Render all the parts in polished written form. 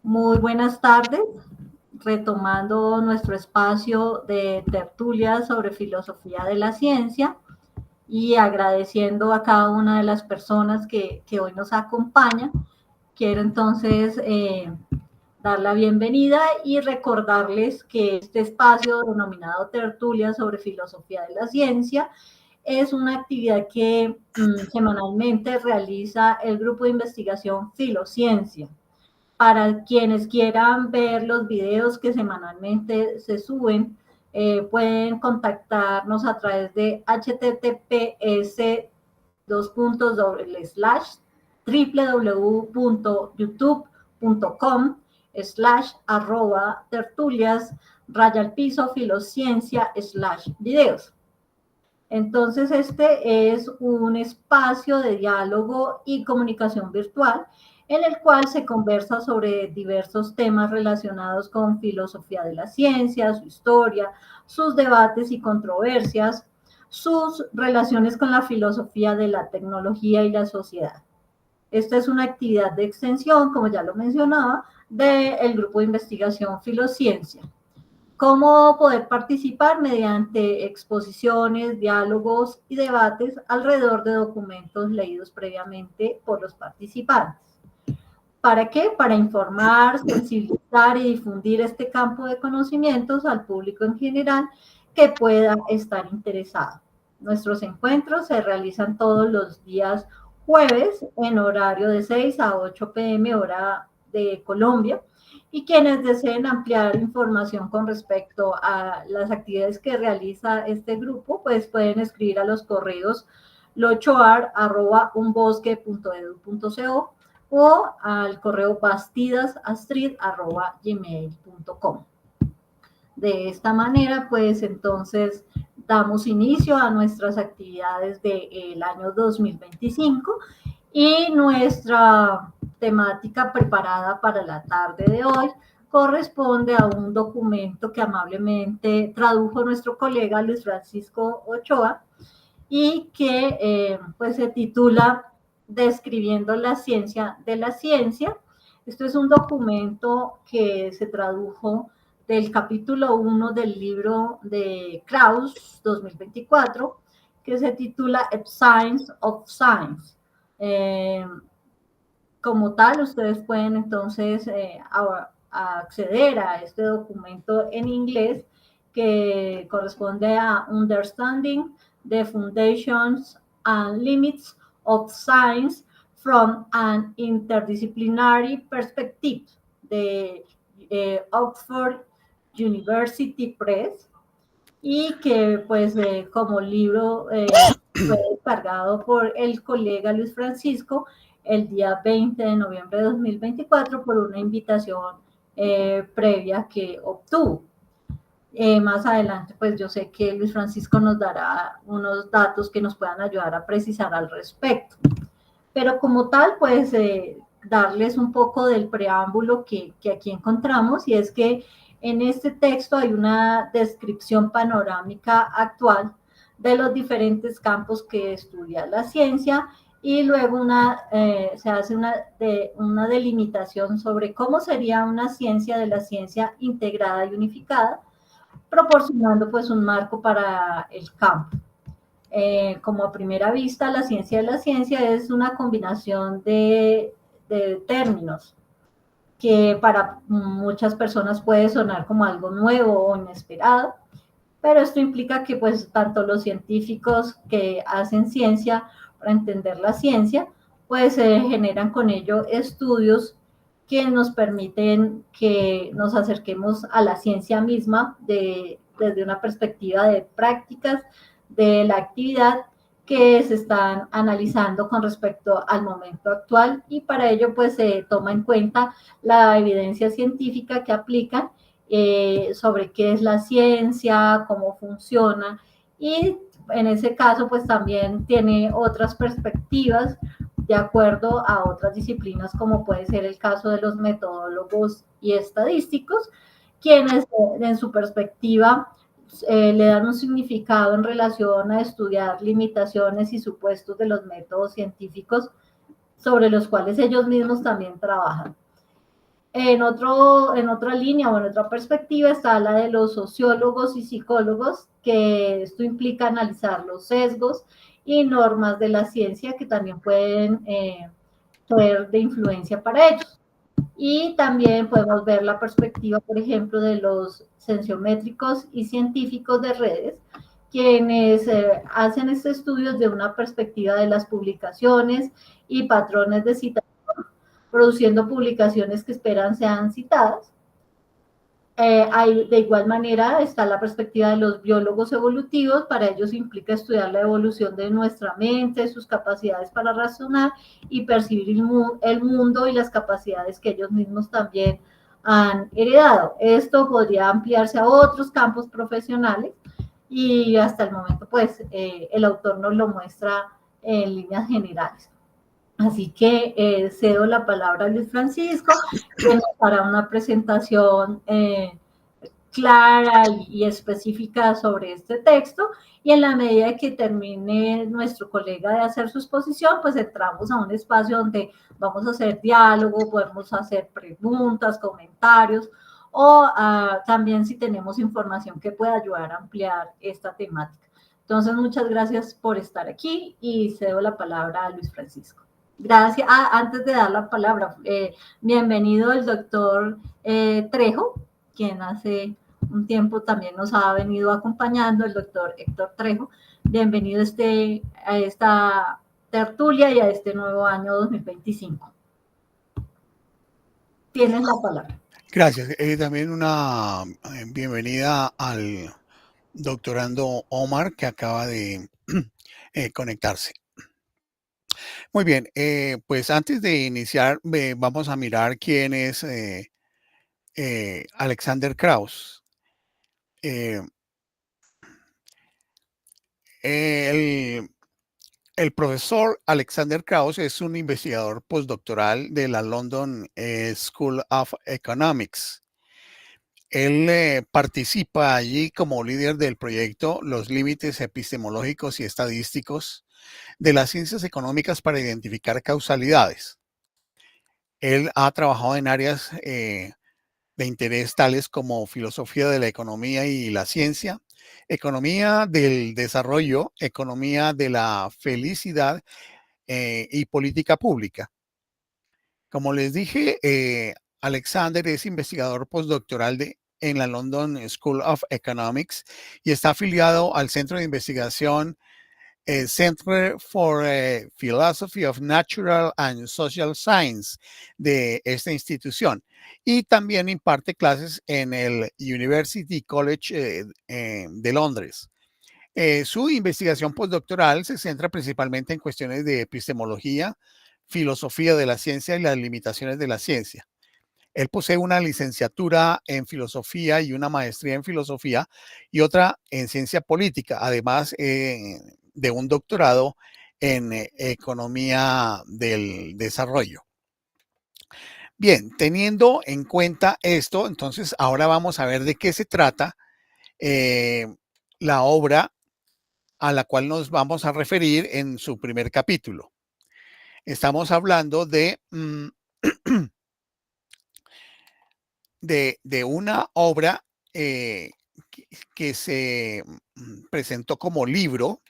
Muy buenas tardes, retomando nuestro espacio de tertulia sobre filosofía de la ciencia y agradeciendo a cada una de las personas que hoy nos acompañan. Quiero entonces dar la bienvenida y recordarles que este espacio denominado tertulia sobre filosofía de la ciencia es una actividad que semanalmente realiza el grupo de investigación Filociencia. Para quienes quieran ver los videos que semanalmente se suben, pueden contactarnos a través de https://www.youtube.com/tertulias-filociencia/videos. Entonces, este es un espacio de diálogo y comunicación virtual en el cual se conversa sobre diversos temas relacionados con filosofía de la ciencia, su historia, sus debates y controversias, sus relaciones con la filosofía de la tecnología y la sociedad. Esta es una actividad de extensión, como ya lo mencionaba, del grupo de investigación Filociencia. ¿Cómo poder participar? Mediante exposiciones, diálogos y debates alrededor de documentos leídos previamente por los participantes. ¿Para qué? Para informar, sensibilizar y difundir este campo de conocimientos al público en general que pueda estar interesado. Nuestros encuentros se realizan todos los días jueves en horario de 6 a 8 p.m. hora de Colombia, y quienes deseen ampliar información con respecto a las actividades que realiza este grupo, pues pueden escribir a los correos lochoar@unbosque.edu.co o al correo bastidasastrid@gmail.com. De esta manera, pues entonces damos inicio a nuestras actividades del año 2025 y nuestra temática preparada para la tarde de hoy corresponde a un documento que amablemente tradujo nuestro colega Luis Francisco Ochoa y que pues se titula Describiendo la ciencia de la ciencia. Esto es un documento que se tradujo del capítulo 1 del libro de Krauss 2024, que se titula A Science of Science. Como tal, ustedes pueden entonces acceder a este documento en inglés que corresponde a Understanding the Foundations and Limits of Science from an Interdisciplinary Perspective de Oxford University Press, y que pues como libro fue descargado por el colega Luis Francisco el día 20 de noviembre de 2024 por una invitación previa que obtuvo. Más adelante, pues yo sé que Luis Francisco nos dará unos datos que nos puedan ayudar a precisar al respecto. Pero como tal, pues darles un poco del preámbulo que aquí encontramos, y es que en este texto hay una descripción panorámica actual de los diferentes campos que estudia la ciencia, y luego se hace una delimitación sobre cómo sería una ciencia de la ciencia integrada y unificada, proporcionando pues un marco para el campo. Como a primera vista, la ciencia de la ciencia es una combinación de términos que para muchas personas puede sonar como algo nuevo o inesperado, pero esto implica que pues tanto los científicos que hacen ciencia para entender la ciencia, pues generan con ello estudios que nos permiten que nos acerquemos a la ciencia misma desde una perspectiva de prácticas de la actividad que se están analizando con respecto al momento actual, y para ello pues se toma en cuenta la evidencia científica que aplican sobre qué es la ciencia, cómo funciona, y en ese caso pues también tiene otras perspectivas de acuerdo a otras disciplinas, como puede ser el caso de los metodólogos y estadísticos, quienes en su perspectiva le dan un significado en relación a estudiar limitaciones y supuestos de los métodos científicos sobre los cuales ellos mismos también trabajan. En otra línea o en otra perspectiva está la de los sociólogos y psicólogos, que esto implica analizar los sesgos y normas de la ciencia que también pueden ser de influencia para ellos. Y también podemos ver la perspectiva, por ejemplo, de los sensométricos y científicos de redes, quienes hacen estos estudios de una perspectiva de las publicaciones y patrones de cita, produciendo publicaciones que esperan sean citadas. De igual manera está la perspectiva de los biólogos evolutivos. Para ellos implica estudiar la evolución de nuestra mente, sus capacidades para razonar y percibir el mundo y las capacidades que ellos mismos también han heredado. Esto podría ampliarse a otros campos profesionales y hasta el momento pues el autor nos lo muestra en líneas generales. Así que cedo la palabra a Luis Francisco, que nos hará una presentación clara y específica sobre este texto, y en la medida que termine nuestro colega de hacer su exposición, pues entramos a un espacio donde vamos a hacer diálogo, podemos hacer preguntas, comentarios, o también si tenemos información que pueda ayudar a ampliar esta temática. Entonces, muchas gracias por estar aquí y cedo la palabra a Luis Francisco. Gracias. Antes de dar la palabra, bienvenido el doctor Trejo, quien hace un tiempo también nos ha venido acompañando, el doctor Héctor Trejo. Bienvenido a esta tertulia y a este nuevo año 2025. Tienes la palabra. Gracias. También una bienvenida al doctorando Omar, que acaba de conectarse. Muy bien, pues antes de iniciar, vamos a mirar quién es Alexander Krauss. El, el profesor Alexander Krauss es un investigador postdoctoral de la London School of Economics. Él participa allí como líder del proyecto Los límites epistemológicos y estadísticos de las ciencias económicas para identificar causalidades. Él ha trabajado en áreas de interés tales como filosofía de la economía y la ciencia, economía del desarrollo, economía de la felicidad y política pública. Como les dije, Alexander es investigador postdoctoral en la London School of Economics y está afiliado al Centro de Investigación Center for Philosophy of Natural and Social Science de esta institución. Y también imparte clases en el University College de Londres. Su investigación postdoctoral se centra principalmente en cuestiones de epistemología, filosofía de la ciencia y las limitaciones de la ciencia. Él posee una licenciatura en filosofía y una maestría en filosofía y otra en ciencia política, además de un doctorado en economía del desarrollo. Bien, teniendo en cuenta esto, entonces ahora vamos a ver de qué se trata la obra a la cual nos vamos a referir en su primer capítulo. Estamos hablando de una obra que se presentó como libro.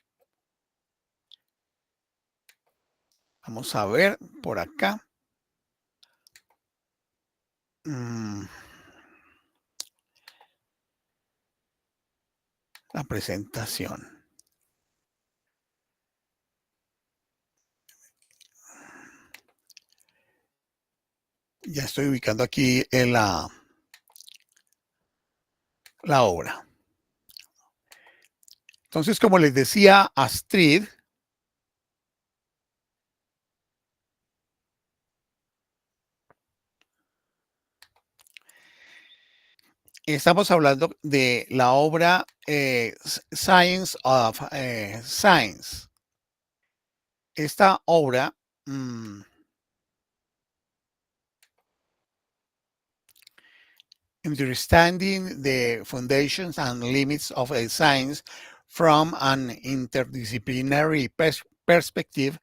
Vamos a ver por acá. La presentación. Ya estoy ubicando aquí en la obra. Entonces, como les decía Astrid, estamos hablando de la obra Science of Science. Esta obra Understanding the Foundations and Limits of a Science from an Interdisciplinary Perspective,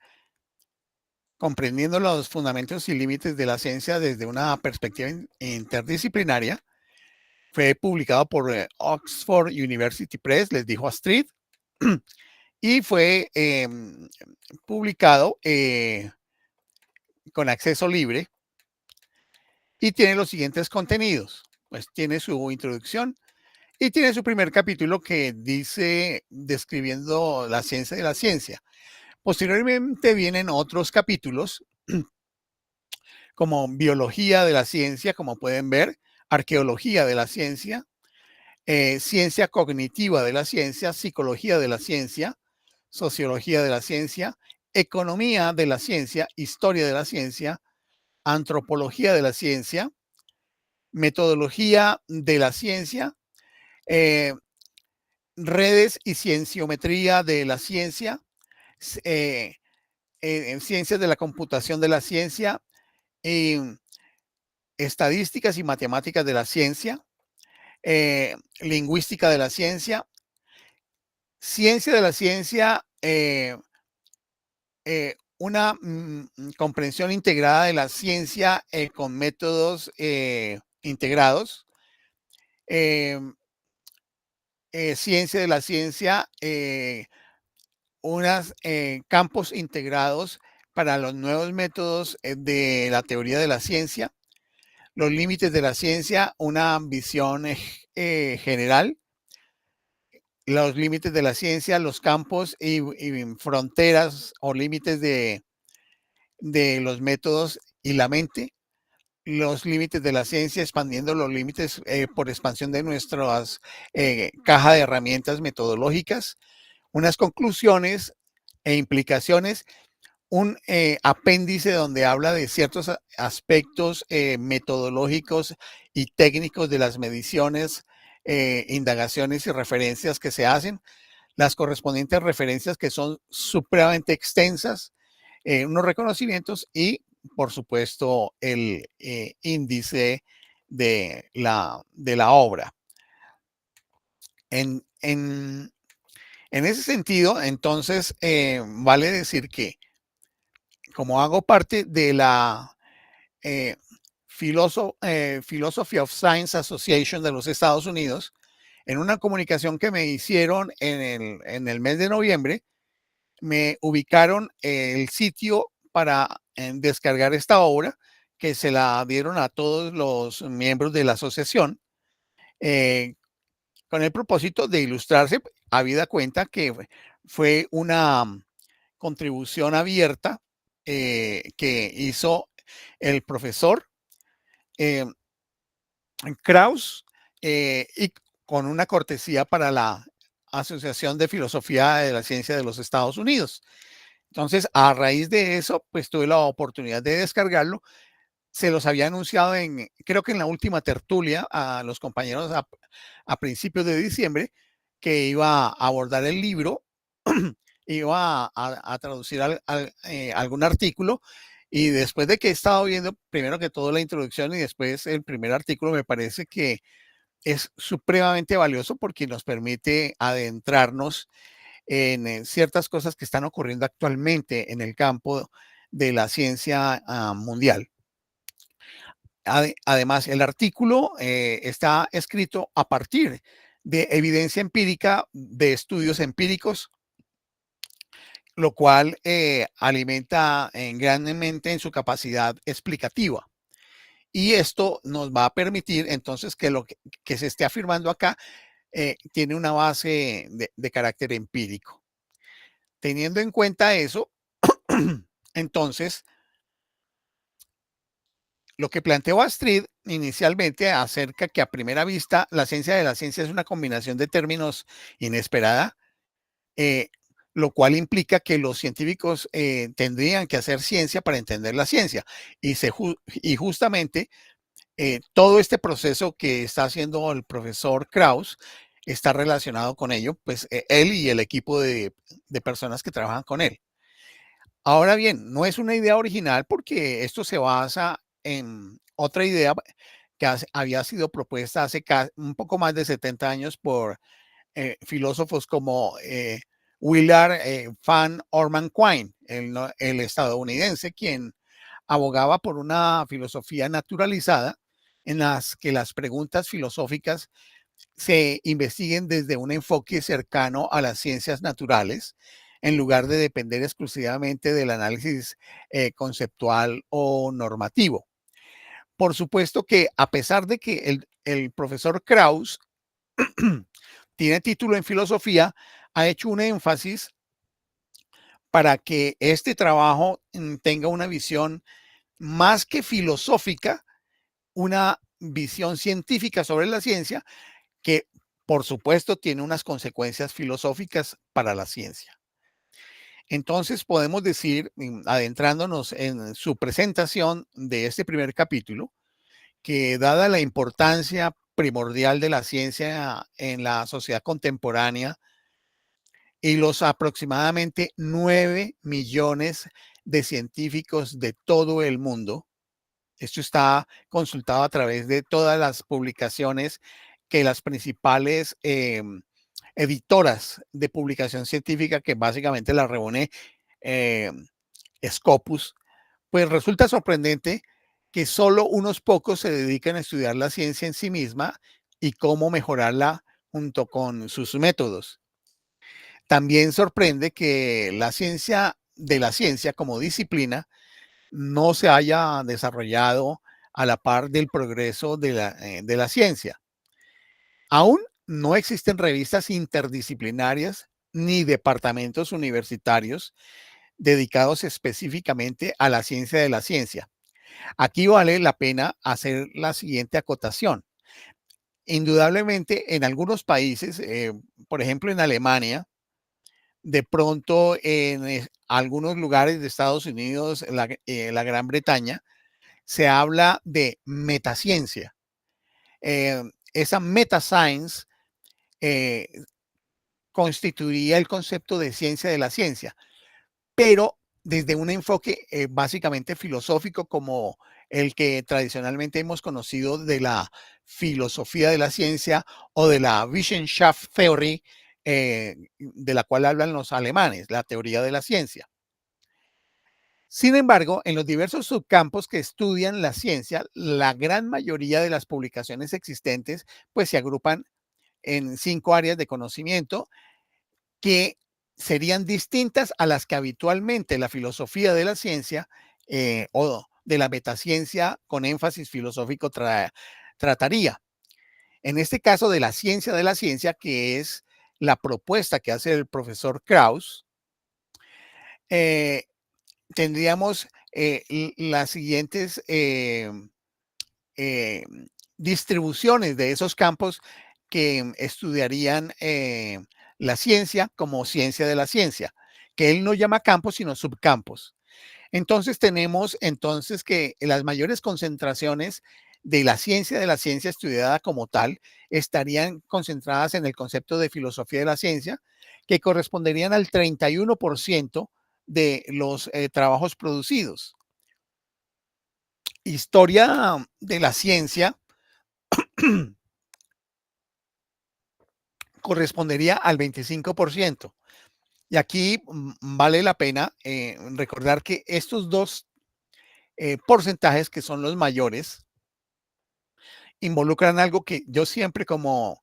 comprendiendo los fundamentos y límites de la ciencia desde una perspectiva interdisciplinaria. Fue publicado por Oxford University Press, les dijo Astrid, y fue publicado con acceso libre y tiene los siguientes contenidos. Pues tiene su introducción y tiene su primer capítulo que dice describiendo la ciencia de la ciencia. Posteriormente vienen otros capítulos como biología de la ciencia, como pueden ver, arqueología de la ciencia, ciencia cognitiva de la ciencia, psicología de la ciencia, sociología de la ciencia, economía de la ciencia, historia de la ciencia, antropología de la ciencia, metodología de la ciencia, eh, redes y cienciometría de la ciencia, eh, ciencias de la computación de la ciencia, estadísticas y matemáticas de la ciencia, lingüística de la ciencia, ciencia de la ciencia, una comprensión integrada de la ciencia con métodos integrados, em, ciencia de la ciencia, unos campos integrados para los nuevos métodos de la teoría de la ciencia, los límites de la ciencia, una visión general, los límites de la ciencia, los campos y fronteras o límites de los métodos y la mente, los límites de la ciencia, expandiendo los límites por expansión de nuestras caja de herramientas metodológicas, unas conclusiones e implicaciones, un apéndice donde habla de ciertos aspectos metodológicos y técnicos de las mediciones, indagaciones y referencias que se hacen, las correspondientes referencias que son supremamente extensas, unos reconocimientos y, por supuesto, el índice de la obra. En ese sentido, entonces, vale decir que como hago parte de la eh, Philosophy of Science Association de los Estados Unidos, en una comunicación que me hicieron en el mes de noviembre, me ubicaron el sitio para descargar esta obra, que se la dieron a todos los miembros de la asociación, eh, con el propósito de ilustrarse, habida cuenta que fue una contribución abierta que hizo el profesor eh, Krauss y con una cortesía para la Asociación de Filosofía de la Ciencia de los Estados Unidos. Entonces, a raíz de eso, pues tuve la oportunidad de descargarlo. Se los había anunciado creo que en la última tertulia a los compañeros a principios de diciembre, que iba a abordar el libro, iba a traducir algún artículo. Y después de que he estado viendo, primero que todo la introducción y después el primer artículo, me parece que es supremamente valioso porque nos permite adentrarnos en ciertas cosas que están ocurriendo actualmente en el campo de la ciencia mundial. Además, el artículo está escrito a partir de evidencia empírica, de estudios empíricos, lo cual alimenta grandemente en su capacidad explicativa. Y esto nos va a permitir entonces que lo que se esté afirmando acá tiene una base de carácter empírico. Teniendo en cuenta eso, entonces, lo que planteó Astrid inicialmente acerca que a primera vista la ciencia de la ciencia es una combinación de términos inesperada, eh, lo cual implica que los científicos tendrían que hacer ciencia para entender la ciencia. Y justamente todo este proceso que está haciendo el profesor Krauss está relacionado con ello, pues él y el equipo de personas que trabajan con él. Ahora bien, no es una idea original porque esto se basa en otra idea que había sido propuesta hace un poco más de 70 años por filósofos como Willard Van Orman Quine, el estadounidense, quien abogaba por una filosofía naturalizada en las que las preguntas filosóficas se investiguen desde un enfoque cercano a las ciencias naturales, en lugar de depender exclusivamente del análisis conceptual o normativo. Por supuesto que a pesar de que el profesor Krauss tiene título en filosofía, ha hecho un énfasis para que este trabajo tenga una visión más que filosófica, una visión científica sobre la ciencia que, por supuesto, tiene unas consecuencias filosóficas para la ciencia. Entonces, podemos decir, adentrándonos en su presentación de este primer capítulo, que dada la importancia primordial de la ciencia en la sociedad contemporánea y los aproximadamente 9 millones de científicos de todo el mundo, esto está consultado a través de todas las publicaciones que las principales editoras de publicación científica, que básicamente la reúne eh, Scopus, pues resulta sorprendente que solo unos pocos se dedican a estudiar la ciencia en sí misma y cómo mejorarla junto con sus métodos. También sorprende que la ciencia de la ciencia como disciplina no se haya desarrollado a la par del progreso de la ciencia. Aún no existen revistas interdisciplinarias ni departamentos universitarios dedicados específicamente a la ciencia de la ciencia. Aquí vale la pena hacer la siguiente acotación. Indudablemente, en algunos países, por ejemplo en Alemania, de pronto en algunos lugares de Estados Unidos, la Gran Bretaña, se habla de metaciencia. Esa metascience eh, constituiría el concepto de ciencia de la ciencia, pero desde un enfoque básicamente filosófico como el que tradicionalmente hemos conocido de la filosofía de la ciencia o de la Wissenschaft Theory, de la cual hablan los alemanes, la teoría de la ciencia. Sin embargo, en los diversos subcampos que estudian la ciencia, la gran mayoría de las publicaciones existentes pues se agrupan en 5 áreas de conocimiento que serían distintas a las que habitualmente la filosofía de la ciencia o de la metaciencia con énfasis filosófico trataría. En este caso de la ciencia, que es la propuesta que hace el profesor Krauss, tendríamos las siguientes eh, distribuciones de esos campos que estudiarían la ciencia como ciencia de la ciencia, que él no llama campos, sino subcampos. Entonces tenemos entonces que las mayores concentraciones de la ciencia estudiada como tal estarían concentradas en el concepto de filosofía de la ciencia, que corresponderían al 31% de los trabajos producidos. Historia de la ciencia correspondería al 25%. Y aquí vale la pena recordar que estos dos porcentajes, que son los mayores, involucran algo que yo siempre como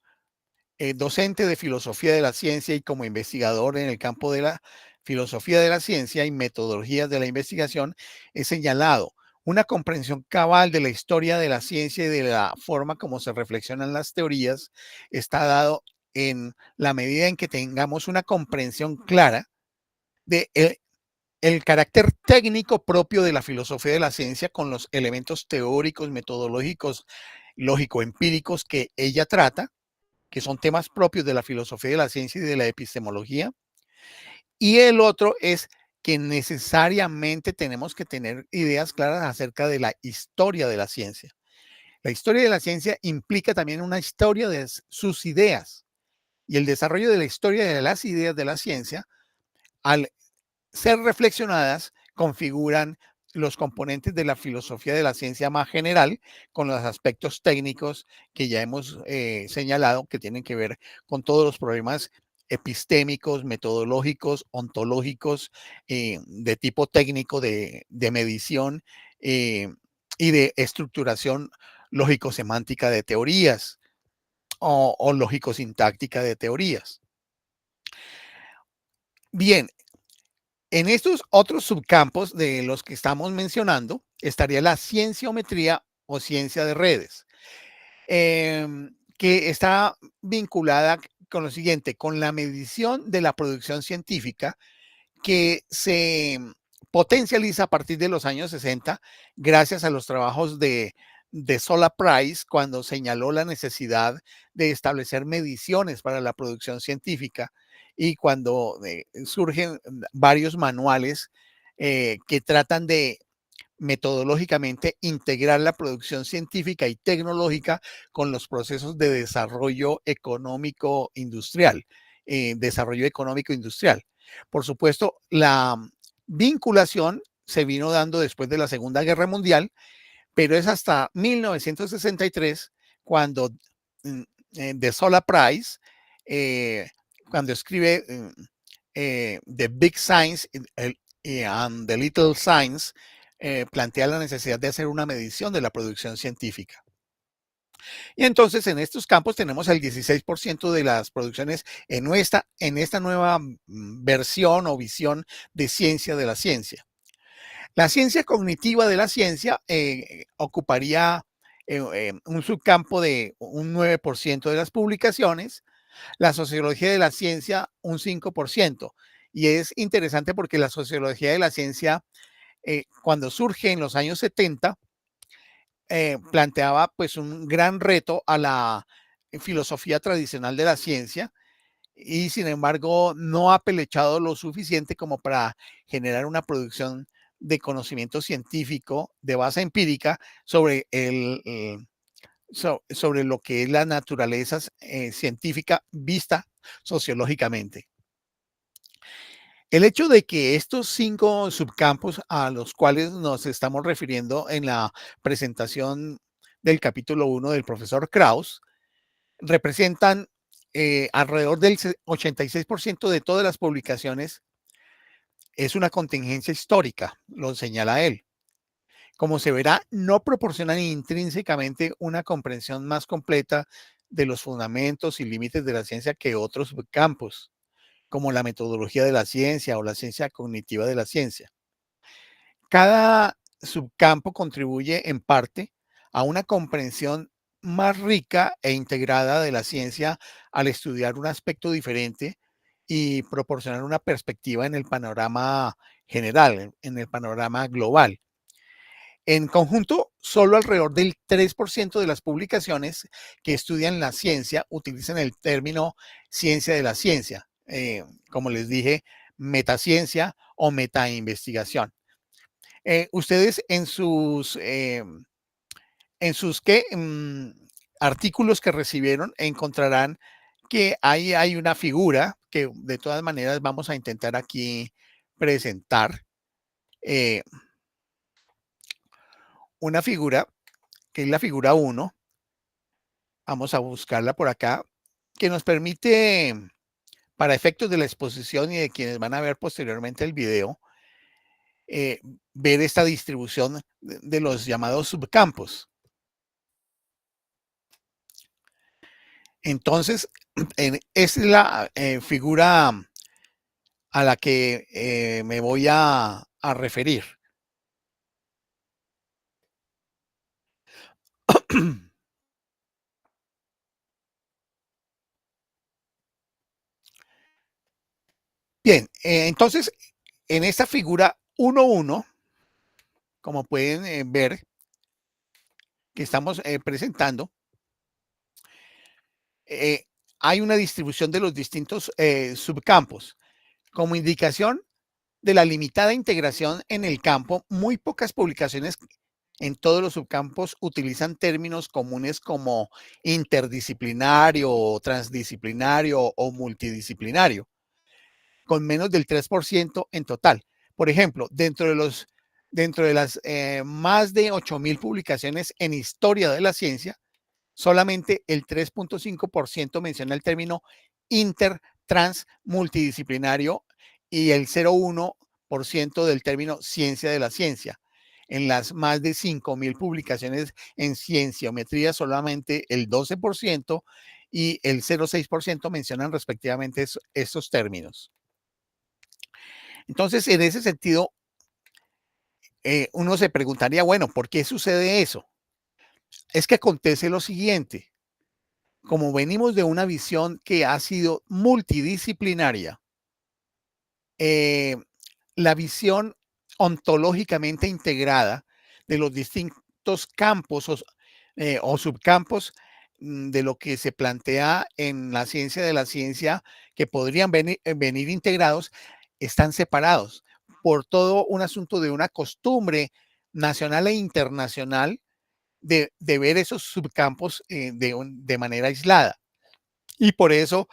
docente de filosofía de la ciencia y como investigador en el campo de la filosofía de la ciencia y metodologías de la investigación he señalado. Una comprensión cabal de la historia de la ciencia y de la forma como se reflexionan las teorías está dado en la medida en que tengamos una comprensión clara de el carácter técnico propio de la filosofía de la ciencia con los elementos teóricos, metodológicos, lógico-empíricos que ella trata, que son temas propios de la filosofía de la ciencia y de la epistemología. Y el otro es que necesariamente tenemos que tener ideas claras acerca de la historia de la ciencia. La historia de la ciencia implica también una historia de sus ideas, y el desarrollo de la historia de las ideas de la ciencia, al ser reflexionadas, configuran los componentes de la filosofía de la ciencia más general, con los aspectos técnicos que ya hemos señalado, que tienen que ver con todos los problemas epistémicos, metodológicos, ontológicos, de tipo técnico de medición y de estructuración lógico-semántica de teorías o lógico-sintáctica de teorías. Bien, en estos otros subcampos de los que estamos mencionando estaría la cienciometría o ciencia de redes, que está vinculada con lo siguiente, con la medición de la producción científica que se potencializa a partir de los años 60 gracias a los trabajos de Sola Price cuando señaló la necesidad de establecer mediciones para la producción científica y cuando surgen varios manuales que tratan de metodológicamente integrar la producción científica y tecnológica con los procesos de desarrollo económico industrial, Por supuesto, la vinculación se vino dando después de la Segunda Guerra Mundial, pero es hasta 1963 cuando de Sola Price, cuando escribe The Big Science and the Little Science, plantea la necesidad de hacer una medición de la producción científica. Y entonces en estos campos tenemos el 16% de las producciones en esta nueva versión o visión de ciencia de la ciencia. La ciencia cognitiva de la ciencia ocuparía un subcampo de un 9% de las publicaciones, la sociología de la ciencia un 5%. Y es interesante porque la sociología de la ciencia, cuando surge en los años 70, planteaba pues un gran reto a la filosofía tradicional de la ciencia y sin embargo no ha pelechado lo suficiente como para generar una producción de conocimiento científico de base empírica sobre sobre lo que es la naturaleza científica vista sociológicamente. El hecho de que estos 5 subcampos a los cuales nos estamos refiriendo en la presentación del capítulo 1 del profesor Krauss representan alrededor del 86% de todas las publicaciones, es una contingencia histórica, lo señala él. Como se verá, no proporcionan intrínsecamente una comprensión más completa de los fundamentos y límites de la ciencia que otros campos, como la metodología de la ciencia o la ciencia cognitiva de la ciencia. Cada subcampo contribuye en parte a una comprensión más rica e integrada de la ciencia al estudiar un aspecto diferente y proporcionar una perspectiva en el panorama general, en el panorama global. En conjunto, solo alrededor del 3% de las publicaciones que estudian la ciencia utilizan el término ciencia de la ciencia, como les dije, metaciencia o metainvestigación. Ustedes en sus artículos que recibieron encontrarán que hay una figura que de todas maneras vamos a intentar aquí presentar. Una figura que es la figura 1. Vamos a buscarla por acá, que nos permite, para efectos de la exposición y de quienes van a ver posteriormente el video, ver esta distribución de los llamados subcampos. Entonces, es la figura a la que me voy a referir. Bien, entonces, en esta figura 1.1, como pueden ver, que estamos presentando, hay una distribución de los distintos subcampos. Como indicación de la limitada integración en el campo, muy pocas publicaciones en todos los subcampos utilizan términos comunes como interdisciplinario, transdisciplinario o multidisciplinario, con menos del 3% en total. Por ejemplo, dentro de las más de 8.000 publicaciones en historia de la ciencia, solamente el 3.5% menciona el término transmultidisciplinario y el 0,1% del término ciencia de la ciencia. En las más de 5.000 publicaciones en cienciometría, solamente el 12% y el 0,6% mencionan respectivamente estos términos. Entonces, en ese sentido, uno se preguntaría, bueno, ¿por qué sucede eso? Es que acontece lo siguiente. Como venimos de una visión que ha sido multidisciplinaria, la visión ontológicamente integrada de los distintos campos o subcampos de lo que se plantea en la ciencia de la ciencia que podrían venir integrados, están separados por todo un asunto de una costumbre nacional e internacional de ver esos subcampos de manera aislada. Y por eso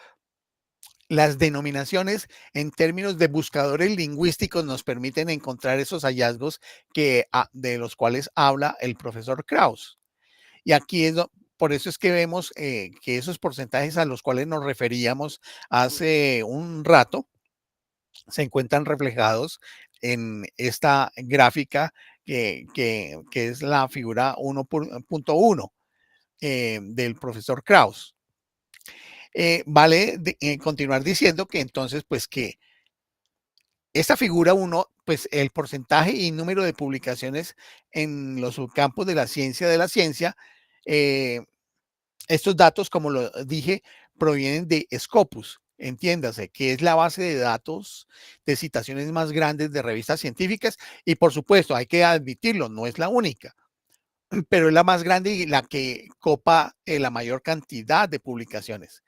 las denominaciones en términos de buscadores lingüísticos nos permiten encontrar esos hallazgos de los cuales habla el profesor Krauss. Y aquí por eso es que vemos que esos porcentajes a los cuales nos referíamos hace un rato se encuentran reflejados en esta gráfica que es la figura 1.1 del profesor Krauss. Vale continuar diciendo que entonces, pues que esta figura 1, pues el porcentaje y número de publicaciones en los subcampos de la ciencia, estos datos, como lo dije, provienen de Scopus, entiéndase, que es la base de datos de citaciones más grandes de revistas científicas y por supuesto, hay que admitirlo, no es la única, pero es la más grande y la que copa la mayor cantidad de publicaciones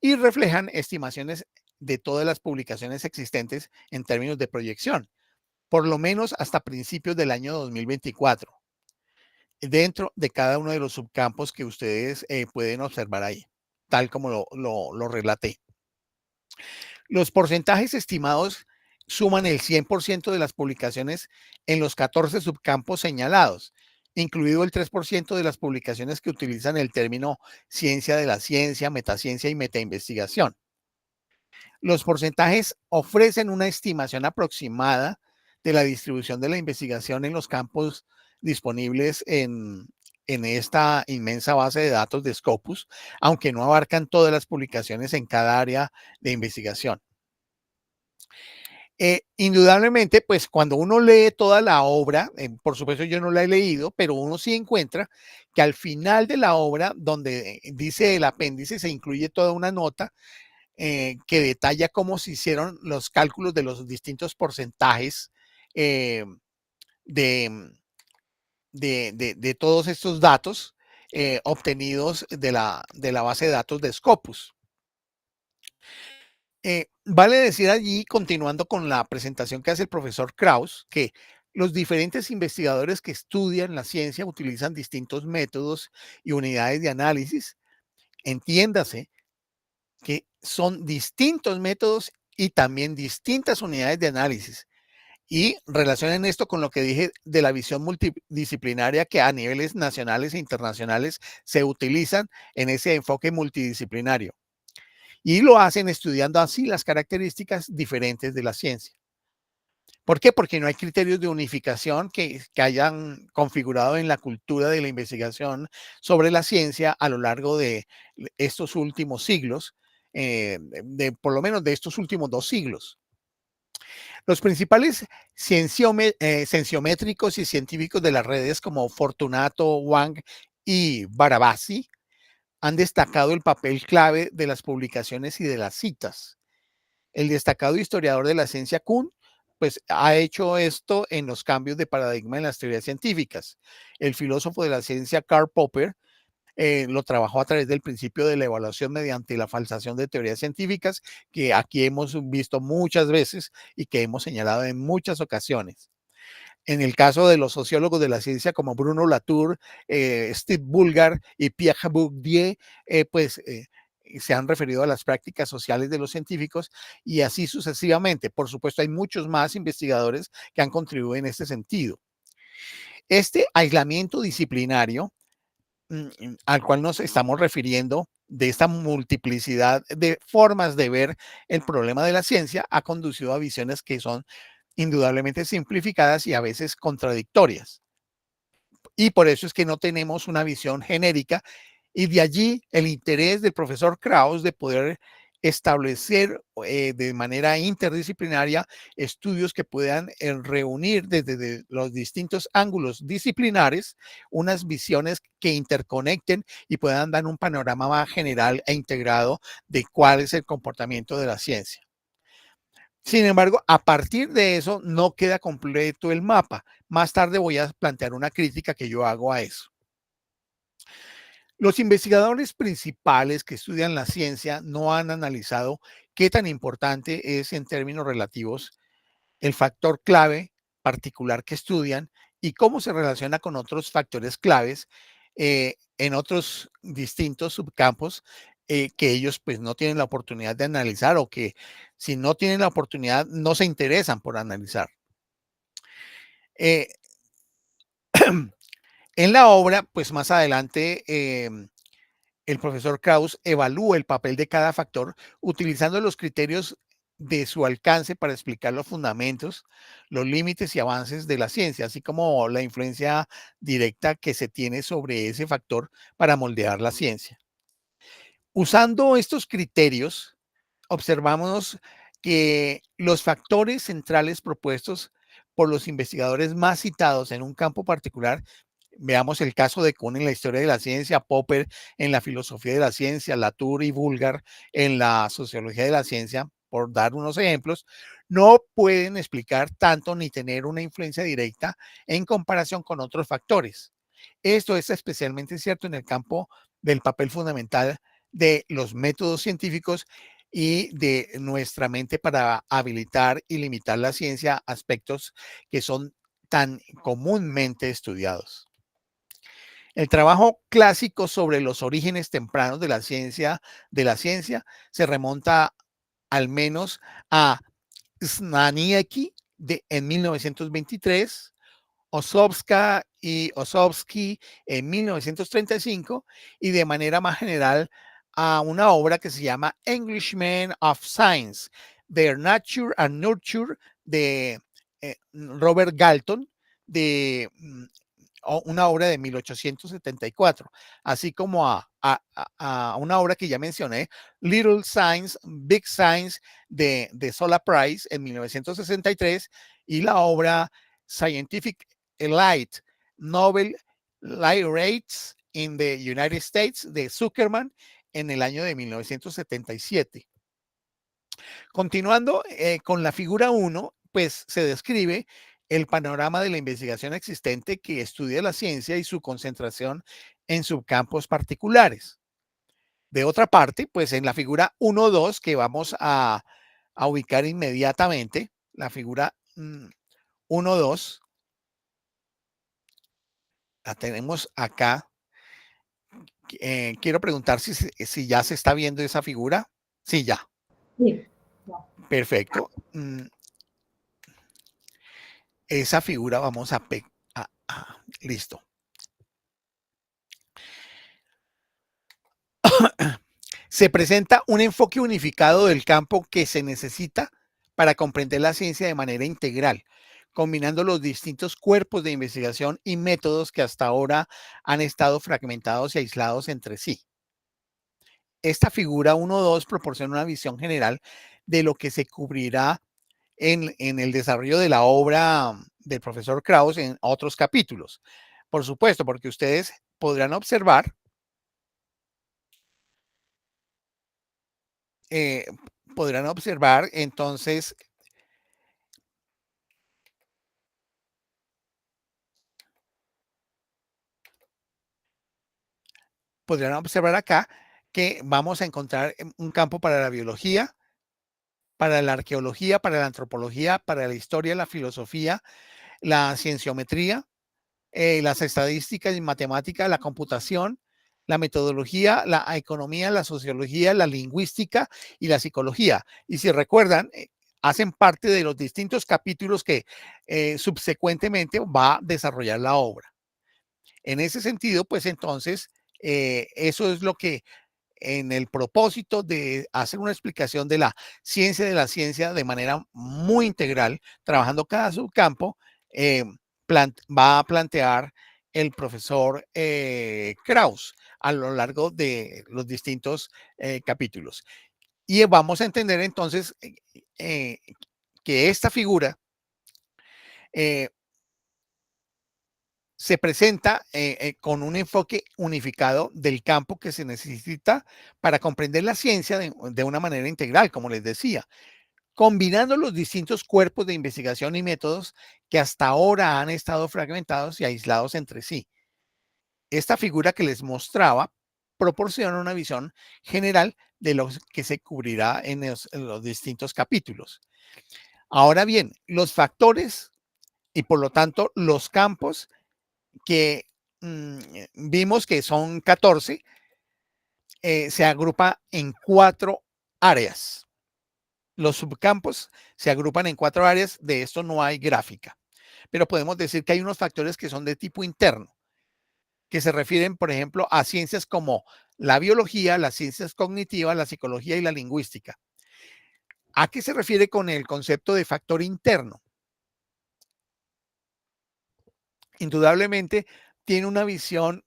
y reflejan estimaciones de todas las publicaciones existentes en términos de proyección, por lo menos hasta principios del año 2024, dentro de cada uno de los subcampos que ustedes pueden observar ahí, tal como lo relaté. Los porcentajes estimados suman el 100% de las publicaciones en los 14 subcampos señalados, incluido el 3% de las publicaciones que utilizan el término ciencia de la ciencia, metaciencia y metainvestigación. Los porcentajes ofrecen una estimación aproximada de la distribución de la investigación en los campos disponibles en esta inmensa base de datos de Scopus, aunque no abarcan todas las publicaciones en cada área de investigación. Indudablemente, pues cuando uno lee toda la obra, por supuesto yo no la he leído, pero uno sí encuentra que al final de la obra, donde dice el apéndice, se incluye toda una nota que detalla cómo se hicieron los cálculos de los distintos porcentajes de, de todos estos datos obtenidos de la base de datos de Scopus. Vale decir allí, continuando con la presentación que hace el profesor Krauss, que los diferentes investigadores que estudian la ciencia utilizan distintos métodos y unidades de análisis. Entiéndase que son distintos métodos y también distintas unidades de análisis. Y relacionen esto con lo que dije de la visión multidisciplinaria que a niveles nacionales e internacionales se utilizan en ese enfoque multidisciplinario. Y lo hacen estudiando así las características diferentes de la ciencia. ¿Por qué? Porque no hay criterios de unificación que hayan configurado en la cultura de la investigación sobre la ciencia a lo largo de estos últimos siglos, por lo menos de estos últimos 2 siglos. Los principales cienciométricos y científicos de las redes como Fortunato, Wang y Barabasi han destacado el papel clave de las publicaciones y de las citas. El destacado historiador de la ciencia Kuhn, pues ha hecho esto en los cambios de paradigma en las teorías científicas. El filósofo de la ciencia Karl Popper lo trabajó a través del principio de la evaluación mediante la falsación de teorías científicas, que aquí hemos visto muchas veces y que hemos señalado en muchas ocasiones. En el caso de los sociólogos de la ciencia como Bruno Latour, Steve Bulgar y Pierre Bourdieu, se han referido a las prácticas sociales de los científicos y así sucesivamente. Por supuesto, hay muchos más investigadores que han contribuido en este sentido. Este aislamiento disciplinario al cual nos estamos refiriendo de esta multiplicidad de formas de ver el problema de la ciencia ha conducido a visiones que son indudablemente simplificadas y a veces contradictorias. Y por eso es que no tenemos una visión genérica, y de allí el interés del profesor Krauss de poder establecer de manera interdisciplinaria estudios que puedan reunir desde los distintos ángulos disciplinares unas visiones que interconecten y puedan dar un panorama más general e integrado de cuál es el comportamiento de la ciencia. Sin embargo, a partir de eso no queda completo el mapa. Más tarde voy a plantear una crítica que yo hago a eso. Los investigadores principales que estudian la ciencia no han analizado qué tan importante es en términos relativos el factor clave particular que estudian y cómo se relaciona con otros factores claves en otros distintos subcampos que ellos pues no tienen la oportunidad de analizar, o que si no tienen la oportunidad no se interesan por analizar. Eh, en la obra, pues más adelante el profesor Krauss evalúa el papel de cada factor utilizando los criterios de su alcance para explicar los fundamentos, los límites y avances de la ciencia, así como la influencia directa que se tiene sobre ese factor para moldear la ciencia. Usando estos criterios, observamos que los factores centrales propuestos por los investigadores más citados en un campo particular, veamos el caso de Kuhn en la historia de la ciencia, Popper en la filosofía de la ciencia, Latour y Bulgar en la sociología de la ciencia, por dar unos ejemplos, no pueden explicar tanto ni tener una influencia directa en comparación con otros factores. Esto es especialmente cierto en el campo del papel fundamental de los métodos científicos y de nuestra mente para habilitar y limitar la ciencia a aspectos que son tan comúnmente estudiados. El trabajo clásico sobre los orígenes tempranos de la ciencia se remonta al menos a Znaniecki en 1923, Ossowski en 1935, y de manera más general a una obra que se llama Englishmen of Science, Their Nature and Nurture, de Robert Galton, de una obra de 1874, así como a una obra que ya mencioné, Little Science, Big Science, de Sola Price en 1963, y la obra Scientific Light, Nobel Laureates in the United States, de Zuckerman en el año de 1977. Continuando con la figura 1, pues se describe el panorama de la investigación existente que estudia la ciencia y su concentración en subcampos particulares. De otra parte, pues en la figura 1-2, que vamos a ubicar inmediatamente, la figura 1-2, la tenemos acá. Quiero preguntar si ya se está viendo esa figura. Sí, ya. Sí. Perfecto. Esa figura vamos a listo. Se presenta un enfoque unificado del campo que se necesita para comprender la ciencia de manera integral, combinando los distintos cuerpos de investigación y métodos que hasta ahora han estado fragmentados y aislados entre sí. Esta figura 1-2 proporciona una visión general de lo que se cubrirá en el desarrollo de la obra del profesor Krauss en otros capítulos. Por supuesto, porque ustedes podrán observar entonces, podrán observar acá que vamos a encontrar un campo para la biología, para la arqueología, para la antropología, para la historia, la filosofía, la cienciometría, las estadísticas y matemáticas, la computación, la metodología, la economía, la sociología, la lingüística y la psicología. Y si recuerdan, hacen parte de los distintos capítulos que subsecuentemente va a desarrollar la obra. En ese sentido, pues entonces, eso es lo que en el propósito de hacer una explicación de la ciencia de manera muy integral, trabajando cada subcampo, va a plantear el profesor Krauss a lo largo de los distintos capítulos. Y vamos a entender entonces que esta figura se presenta con un enfoque unificado del campo que se necesita para comprender la ciencia de una manera integral, como les decía, combinando los distintos cuerpos de investigación y métodos que hasta ahora han estado fragmentados y aislados entre sí. Esta figura que les mostraba proporciona una visión general de lo que se cubrirá en los distintos capítulos. Ahora bien, los factores y por lo tanto los campos que vimos que son 14, se agrupa en 4 áreas. Los subcampos se agrupan en 4 áreas, de esto no hay gráfica, pero podemos decir que hay unos factores que son de tipo interno, que se refieren, por ejemplo, a ciencias como la biología, las ciencias cognitivas, la psicología y la lingüística. ¿A qué se refiere con el concepto de factor interno? Indudablemente tiene una visión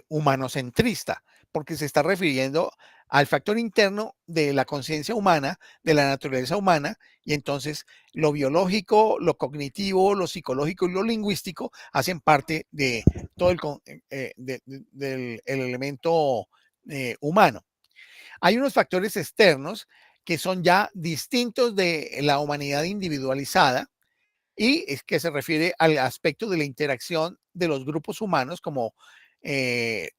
humanocentrista, porque se está refiriendo al factor interno de la conciencia humana, de la naturaleza humana, y entonces lo biológico, lo cognitivo, lo psicológico y lo lingüístico hacen parte de todo del el elemento humano. Hay unos factores externos que son ya distintos de la humanidad individualizada, y es que se refiere al aspecto de la interacción de los grupos humanos, como en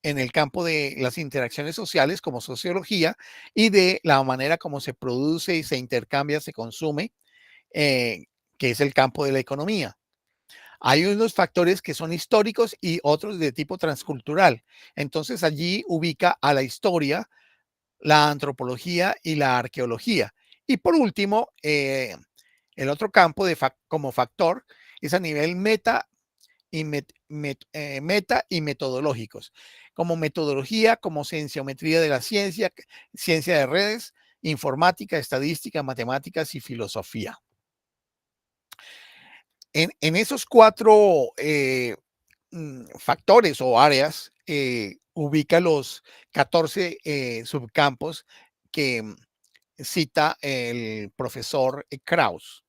el campo de las interacciones sociales, como sociología, y de la manera como se produce y se intercambia, se consume, que es el campo de la economía. Hay unos factores que son históricos y otros de tipo transcultural. Entonces allí ubica a la historia, la antropología y la arqueología. Y por último, el otro campo como factor es a nivel meta y metodológicos, como metodología, como cienciometría de la ciencia, ciencia de redes, informática, estadística, matemáticas y filosofía. En esos 4 factores o áreas, ubica los 14 subcampos que cita el profesor Krauss.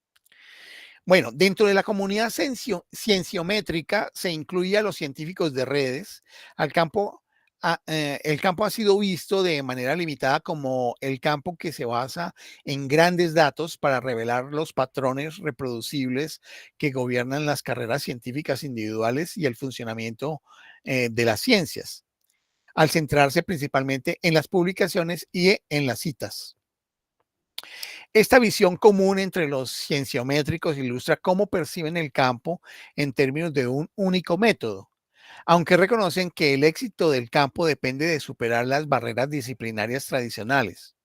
Bueno, dentro de la comunidad cienciométrica se incluye a los científicos de redes. El campo ha sido visto de manera limitada como el campo que se basa en grandes datos para revelar los patrones reproducibles que gobiernan las carreras científicas individuales y el funcionamiento de las ciencias, al centrarse principalmente en las publicaciones y en las citas. Esta visión común entre los cienciométricos ilustra cómo perciben el campo en términos de un único método, aunque reconocen que el éxito del campo depende de superar las barreras disciplinarias tradicionales.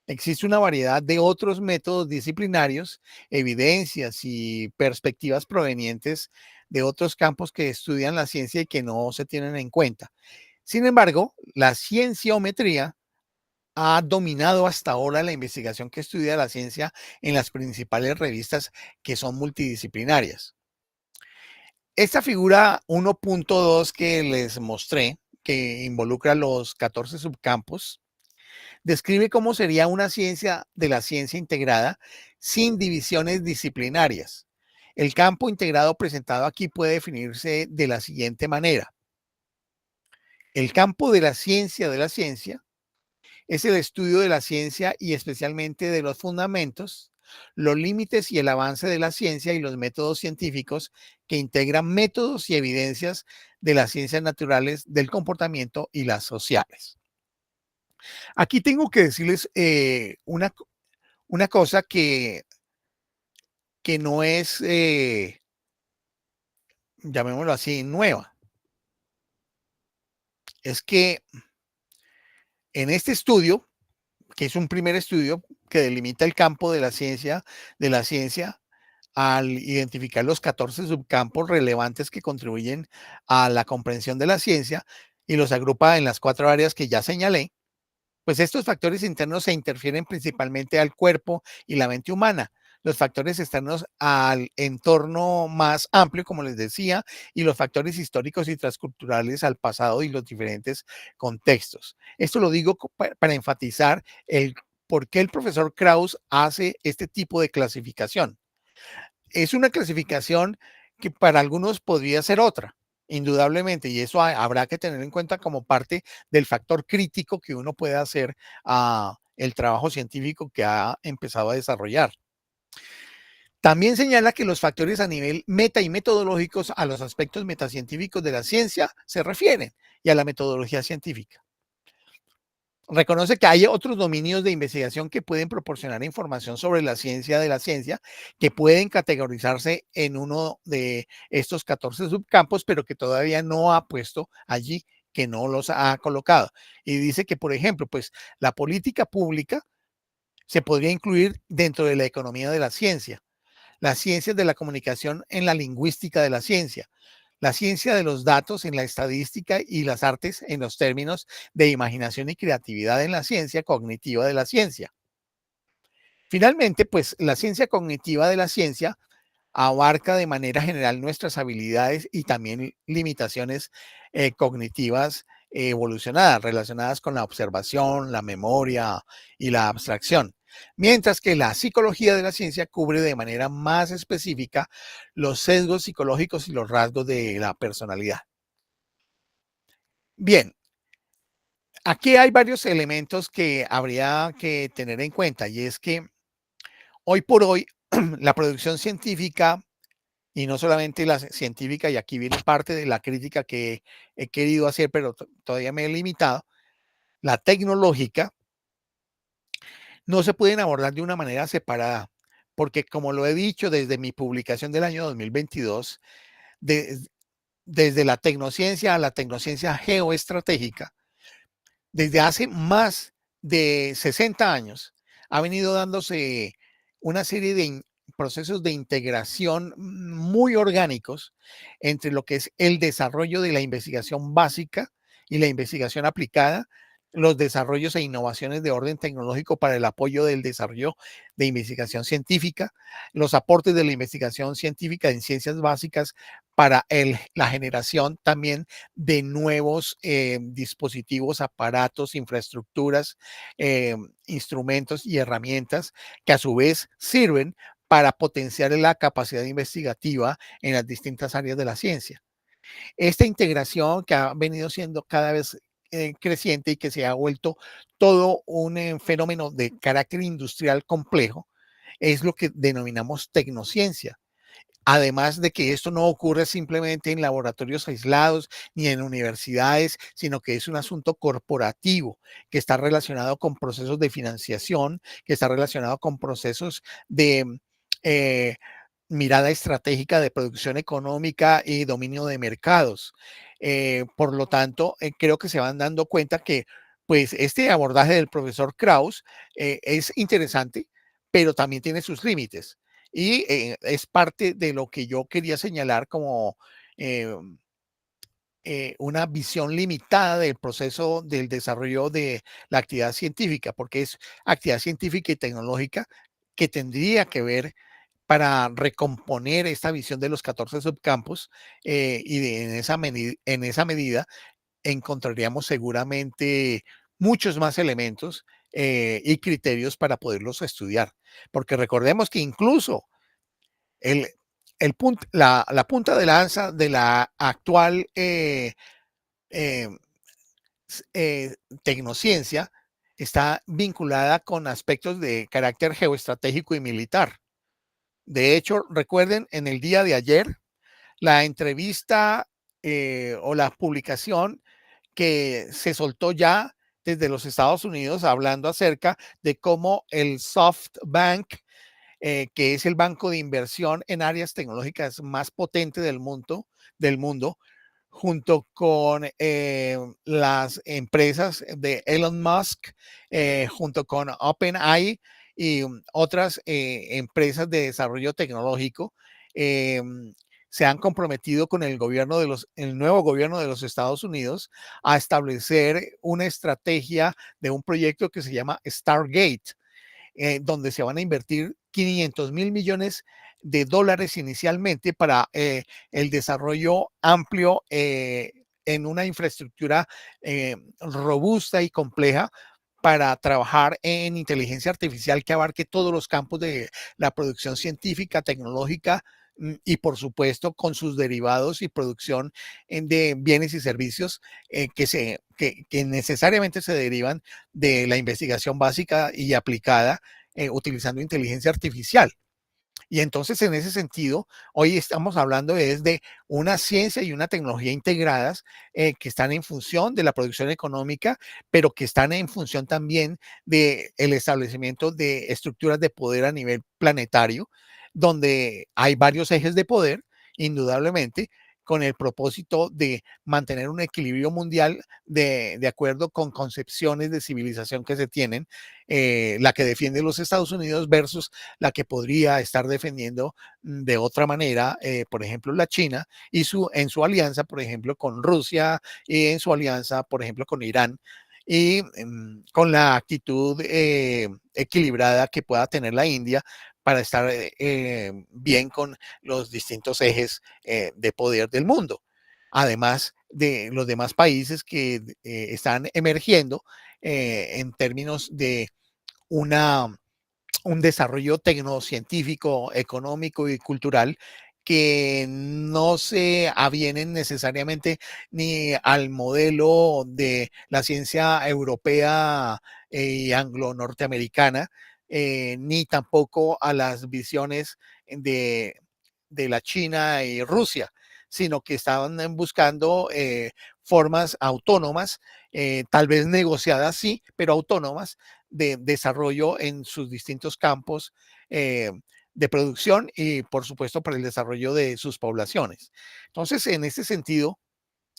Existe una variedad de otros métodos disciplinarios, evidencias y perspectivas provenientes de otros campos que estudian la ciencia y que no se tienen en cuenta. Sin embargo, la cienciometría ha dominado hasta ahora la investigación que estudia la ciencia en las principales revistas que son multidisciplinarias. Esta figura 1.2 que les mostré, que involucra los 14 subcampos, describe cómo sería una ciencia de la ciencia integrada sin divisiones disciplinarias. El campo integrado presentado aquí puede definirse de la siguiente manera. El campo de la ciencia es el estudio de la ciencia y especialmente de los fundamentos, los límites y el avance de la ciencia y los métodos científicos que integran métodos y evidencias de las ciencias naturales, del comportamiento y las sociales. Aquí tengo que decirles una cosa que no es, llamémoslo así, nueva. Es que en este estudio, que es un primer estudio que delimita el campo de la ciencia, al identificar los 14 subcampos relevantes que contribuyen a la comprensión de la ciencia, y los agrupa en las 4 áreas que ya señalé, pues estos factores internos se interfieren principalmente al cuerpo y la mente humana. Los factores externos al entorno más amplio, como les decía, y los factores históricos y transculturales al pasado y los diferentes contextos. Esto lo digo para enfatizar el por qué el profesor Krauss hace este tipo de clasificación. Es una clasificación que para algunos podría ser otra, indudablemente, y eso habrá que tener en cuenta como parte del factor crítico que uno puede hacer a el trabajo científico que ha empezado a desarrollar. También señala que los factores a nivel meta y metodológicos a los aspectos metacientíficos de la ciencia se refieren y a la metodología científica. Reconoce que hay otros dominios de investigación que pueden proporcionar información sobre la ciencia de la ciencia, que pueden categorizarse en uno de estos 14 subcampos, pero que todavía no ha puesto allí, que no los ha colocado. Y dice que, por ejemplo, pues la política pública se podría incluir dentro de la economía de la ciencia, las ciencias de la comunicación en la lingüística de la ciencia, la ciencia de los datos en la estadística y las artes en los términos de imaginación y creatividad en la ciencia cognitiva de la ciencia. Finalmente, pues la ciencia cognitiva de la ciencia abarca de manera general nuestras habilidades y también limitaciones cognitivas evolucionadas relacionadas con la observación, la memoria y la abstracción. Mientras que la psicología de la ciencia cubre de manera más específica los sesgos psicológicos y los rasgos de la personalidad. Bien, aquí hay varios elementos que habría que tener en cuenta y es que hoy por hoy la producción científica y no solamente la científica, y aquí viene parte de la crítica que he querido hacer, pero todavía me he limitado, la tecnológica, no se pueden abordar de una manera separada, porque como lo he dicho desde mi publicación del año 2022, de, desde la tecnociencia a la tecnociencia geoestratégica, desde hace más de 60 años, ha venido dándose una serie de procesos de integración muy orgánicos entre lo que es el desarrollo de la investigación básica y la investigación aplicada, los desarrollos e innovaciones de orden tecnológico para el apoyo del desarrollo de investigación científica, los aportes de la investigación científica en ciencias básicas para la generación también de nuevos dispositivos, aparatos, infraestructuras, instrumentos y herramientas que a su vez sirven para potenciar la capacidad investigativa en las distintas áreas de la ciencia. Esta integración que ha venido siendo cada vez creciente y que se ha vuelto todo un fenómeno de carácter industrial complejo, es lo que denominamos tecnociencia. Además de que esto no ocurre simplemente en laboratorios aislados ni en universidades, sino que es un asunto corporativo que está relacionado con procesos de financiación, que está relacionado con procesos de eh, mirada estratégica de producción económica y dominio de mercados. Por lo tanto, creo que se van dando cuenta que pues este abordaje del profesor Krauss es interesante, pero también tiene sus límites. Y es parte de lo que yo quería señalar como eh, una visión limitada del proceso del desarrollo de la actividad científica, porque es actividad científica y tecnológica que tendría que ver para recomponer esta visión de los 14 subcampos en esa medida encontraríamos seguramente muchos más elementos y criterios para poderlos estudiar. Porque recordemos que incluso el, la punta de lanza de la actual eh, tecnociencia está vinculada con aspectos de carácter geoestratégico y militar. De hecho, recuerden, en el día de ayer, la entrevista o la publicación que se soltó ya desde los Estados Unidos hablando acerca de cómo el SoftBank, que es el banco de inversión en áreas tecnológicas más potente del mundo junto con las empresas de Elon Musk, junto con OpenAI y otras empresas de desarrollo tecnológico, se han comprometido con el nuevo gobierno de los Estados Unidos a establecer una estrategia de un proyecto que se llama Stargate, donde se van a invertir 500 mil millones de dólares inicialmente para el desarrollo amplio en una infraestructura robusta y compleja para trabajar en inteligencia artificial que abarque todos los campos de la producción científica, tecnológica y por supuesto con sus derivados y producción de bienes y servicios que necesariamente se derivan de la investigación básica y aplicada utilizando inteligencia artificial. Y entonces, en ese sentido, hoy estamos hablando de una ciencia y una tecnología integradas que están en función de la producción económica, pero que están en función también del establecimiento de estructuras de poder a nivel planetario, donde hay varios ejes de poder, indudablemente, con el propósito de mantener un equilibrio mundial de acuerdo con concepciones de civilización que se tienen, la que defiende los Estados Unidos versus la que podría estar defendiendo de otra manera, por ejemplo, la China y en su alianza, por ejemplo, con Rusia y en su alianza, por ejemplo, con Irán y con la actitud equilibrada que pueda tener la India para estar bien con los distintos ejes de poder del mundo. Además de los demás países que están emergiendo en términos de una un desarrollo tecnocientífico, económico y cultural que no se avienen necesariamente ni al modelo de la ciencia europea y anglo-norteamericana, ni tampoco a las visiones de, de la China y Rusia, sino que estaban buscando formas autónomas, tal vez negociadas sí, pero autónomas, de desarrollo en sus distintos campos de producción y, por supuesto, para el desarrollo de sus poblaciones. Entonces, en ese sentido,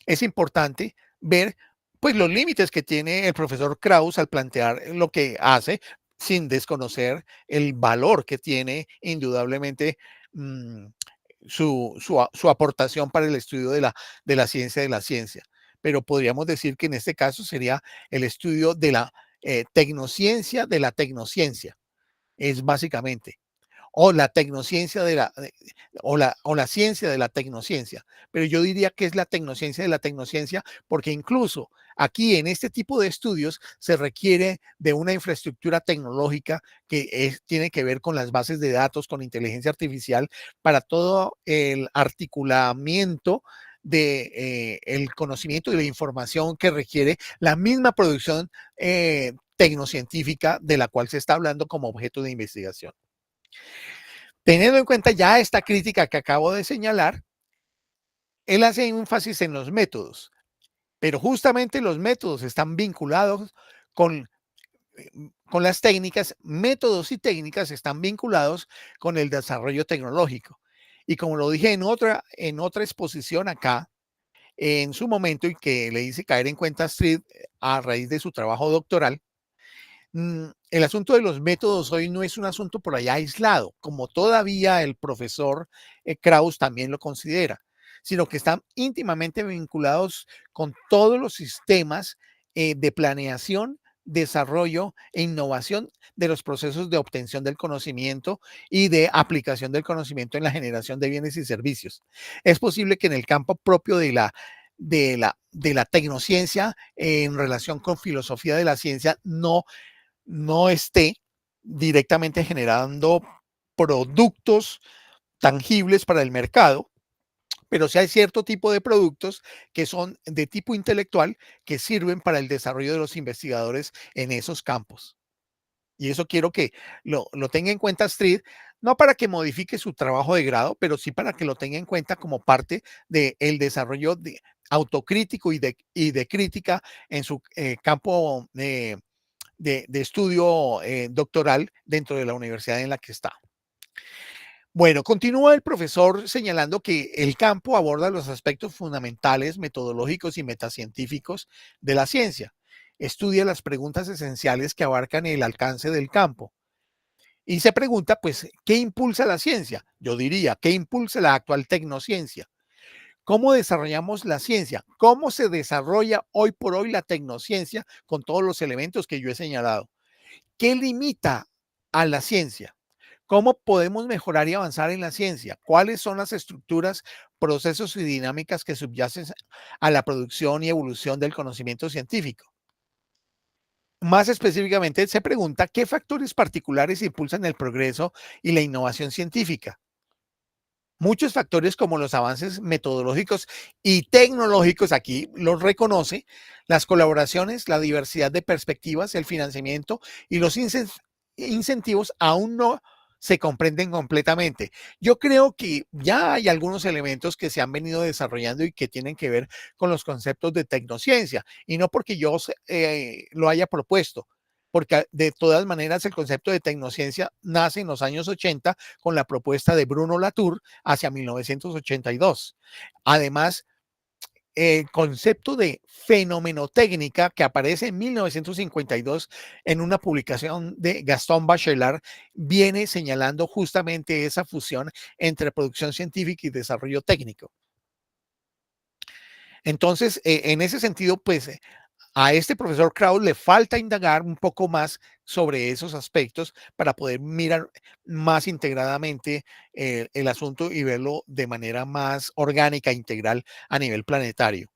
es importante ver pues, los límites que tiene el profesor Krauss al plantear lo que hace sin desconocer el valor que tiene indudablemente mmm, su aportación para el estudio de la ciencia de la ciencia. Pero podríamos decir que en este caso sería el estudio de la tecnociencia de la tecnociencia, es básicamente, o la tecnociencia o la ciencia de la tecnociencia, pero yo diría que es la tecnociencia de la tecnociencia porque incluso aquí en este tipo de estudios se requiere de una infraestructura tecnológica que tiene que ver con las bases de datos, con inteligencia artificial, para todo el articulamiento de el conocimiento y la información que requiere la misma producción tecnocientífica de la cual se está hablando como objeto de investigación. Teniendo en cuenta ya esta crítica que acabo de señalar, él hace énfasis en los métodos, pero justamente los métodos están vinculados con, con las técnicas, métodos y técnicas están vinculados con el desarrollo tecnológico. Y como lo dije en otra exposición acá, en su momento, y que le hice caer en cuenta a Street a raíz de su trabajo doctoral, el asunto de los métodos hoy no es un asunto por allá aislado, como todavía el profesor Krauss también lo considera, sino que están íntimamente vinculados con todos los sistemas de planeación, desarrollo e innovación de los procesos de obtención del conocimiento y de aplicación del conocimiento en la generación de bienes y servicios. Es posible que en el campo propio de la tecnociencia en relación con filosofía de la ciencia no esté directamente generando productos tangibles para el mercado, pero sí hay cierto tipo de productos que son de tipo intelectual que sirven para el desarrollo de los investigadores en esos campos. Y eso quiero que lo tenga en cuenta Street, no para que modifique su trabajo de grado, pero sí para que lo tenga en cuenta como parte del desarrollo autocrítico y de crítica en su campo de estudio doctoral dentro de la universidad en la que está. Bueno, continúa el profesor señalando que el campo aborda los aspectos fundamentales, metodológicos y metacientíficos de la ciencia. Estudia las preguntas esenciales que abarcan el alcance del campo. Y se pregunta, pues, ¿qué impulsa la ciencia? Yo diría, ¿qué impulsa la actual tecnociencia? ¿Cómo desarrollamos la ciencia? ¿Cómo se desarrolla hoy por hoy la tecnociencia con todos los elementos que yo he señalado? ¿Qué limita a la ciencia? ¿Cómo podemos mejorar y avanzar en la ciencia? ¿Cuáles son las estructuras, procesos y dinámicas que subyacen a la producción y evolución del conocimiento científico? Más específicamente, se pregunta qué factores particulares impulsan el progreso y la innovación científica. Muchos factores como los avances metodológicos y tecnológicos, aquí los reconoce, las colaboraciones, la diversidad de perspectivas, el financiamiento y los incentivos aún no se comprenden completamente. Yo creo que ya hay algunos elementos que se han venido desarrollando y que tienen que ver con los conceptos de tecnociencia, y no porque yo lo haya propuesto, porque de todas maneras el concepto de tecnociencia nace en los años 80 con la propuesta de Bruno Latour hacia 1982. Además, el concepto de fenomenotecnia que aparece en 1952 en una publicación de Gaston Bachelard viene señalando justamente esa fusión entre producción científica y desarrollo técnico. Entonces, en ese sentido, pues a este profesor Krauss le falta indagar un poco más sobre esos aspectos para poder mirar más integradamente el asunto y verlo de manera más orgánica, integral a nivel planetario.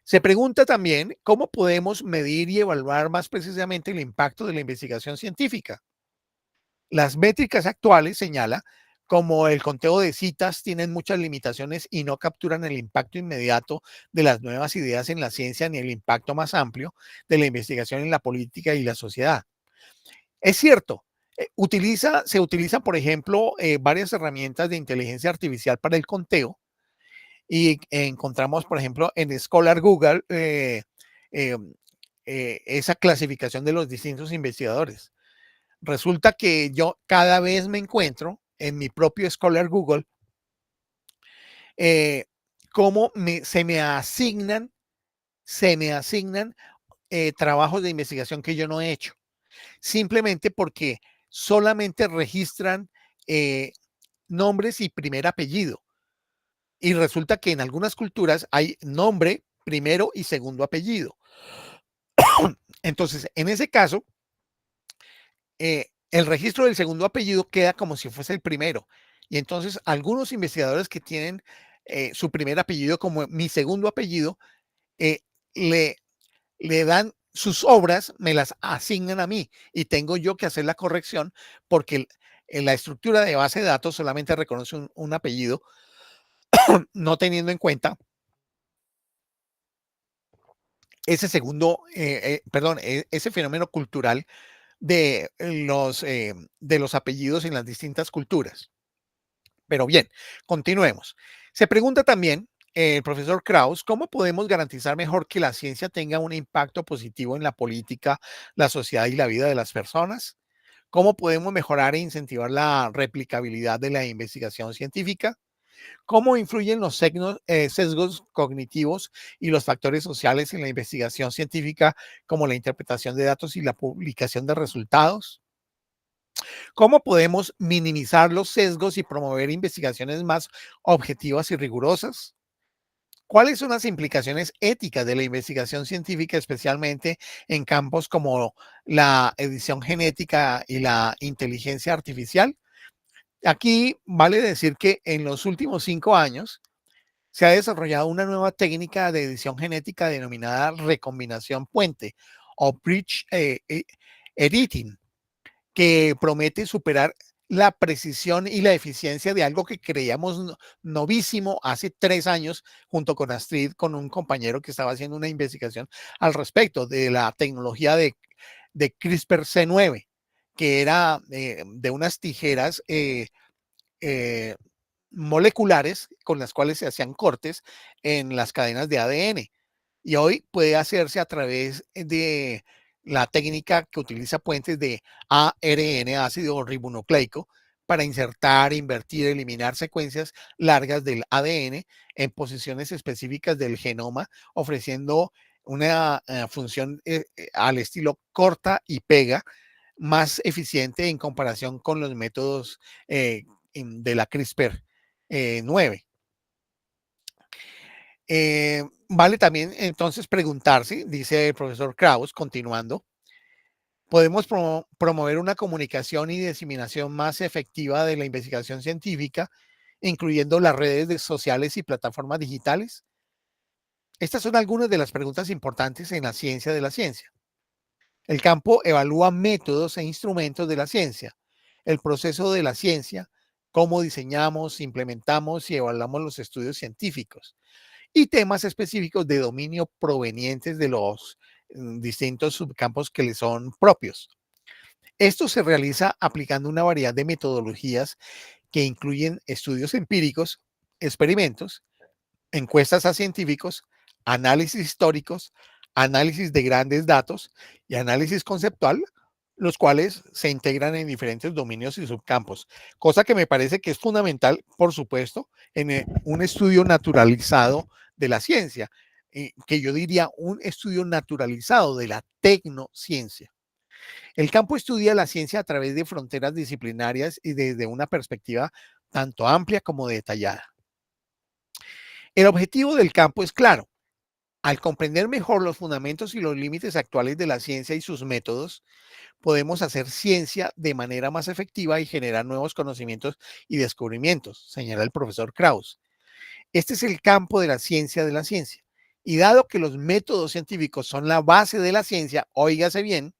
Se pregunta también cómo podemos medir y evaluar más precisamente el impacto de la investigación científica. Las métricas actuales, señala, como el conteo de citas, tienen muchas limitaciones y no capturan el impacto inmediato de las nuevas ideas en la ciencia ni el impacto más amplio de la investigación en la política y la sociedad. Es cierto, se utilizan, por ejemplo, varias herramientas de inteligencia artificial para el conteo y encontramos, por ejemplo, en Scholar Google eh, esa clasificación de los distintos investigadores. Resulta que yo cada vez me encuentro en mi propio Scholar Google cómo se me asignan trabajos de investigación que yo no he hecho, simplemente porque solamente registran nombres y primer apellido. Y resulta que en algunas culturas hay nombre, primero y segundo apellido. Entonces, en ese caso, el registro del segundo apellido queda como si fuese el primero. Y entonces algunos investigadores que tienen su primer apellido como mi segundo apellido, eh, le, le dan sus obras, me las asignan a mí y tengo yo que hacer la corrección porque en la estructura de base de datos solamente reconoce un apellido, no teniendo en cuenta ese segundo, perdón, ese fenómeno cultural de los apellidos en las distintas culturas. Pero bien, continuemos. Se pregunta también el profesor Krauss, ¿cómo podemos garantizar mejor que la ciencia tenga un impacto positivo en la política, la sociedad y la vida de las personas? ¿Cómo podemos mejorar e incentivar la replicabilidad de la investigación científica? ¿Cómo influyen los sesgos cognitivos y los factores sociales en la investigación científica, como la interpretación de datos y la publicación de resultados? ¿Cómo podemos minimizar los sesgos y promover investigaciones más objetivas y rigurosas? ¿Cuáles son las implicaciones éticas de la investigación científica, especialmente en campos como la edición genética y la inteligencia artificial? Aquí vale decir que en los últimos 5 años se ha desarrollado una nueva técnica de edición genética denominada recombinación puente o bridge editing, que promete superar la precisión y la eficiencia de algo que creíamos novísimo hace 3 años, junto con Astrid, con un compañero que estaba haciendo una investigación al respecto de la tecnología de CRISPR-C9, que era de unas tijeras eh, moleculares con las cuales se hacían cortes en las cadenas de ADN. Y hoy puede hacerse a través de la técnica que utiliza puentes de ARN, ácido ribonucleico, para insertar, invertir, eliminar secuencias largas del ADN en posiciones específicas del genoma, ofreciendo una función al estilo corta y pega, más eficiente en comparación con los métodos de la CRISPR-9. Vale también entonces preguntarse, dice el profesor Krauss, continuando, ¿podemos promover una comunicación y diseminación más efectiva de la investigación científica, incluyendo las redes sociales y plataformas digitales? Estas son algunas de las preguntas importantes en la ciencia de la ciencia. El campo evalúa métodos e instrumentos de la ciencia, el proceso de la ciencia, cómo diseñamos, implementamos y evaluamos los estudios científicos y temas específicos de dominio provenientes de los distintos subcampos que le son propios. Esto se realiza aplicando una variedad de metodologías que incluyen estudios empíricos, experimentos, encuestas a científicos, análisis históricos, análisis de grandes datos y análisis conceptual, los cuales se integran en diferentes dominios y subcampos, cosa que me parece que es fundamental, por supuesto, en un estudio naturalizado de la ciencia, que yo diría un estudio naturalizado de la tecnociencia. El campo estudia la ciencia a través de fronteras disciplinarias y desde una perspectiva tanto amplia como detallada. El objetivo del campo es claro. Al comprender mejor los fundamentos y los límites actuales de la ciencia y sus métodos, podemos hacer ciencia de manera más efectiva y generar nuevos conocimientos y descubrimientos, señala el profesor Krauss. Este es el campo de la ciencia de la ciencia. Y dado que los métodos científicos son la base de la ciencia, óigase bien,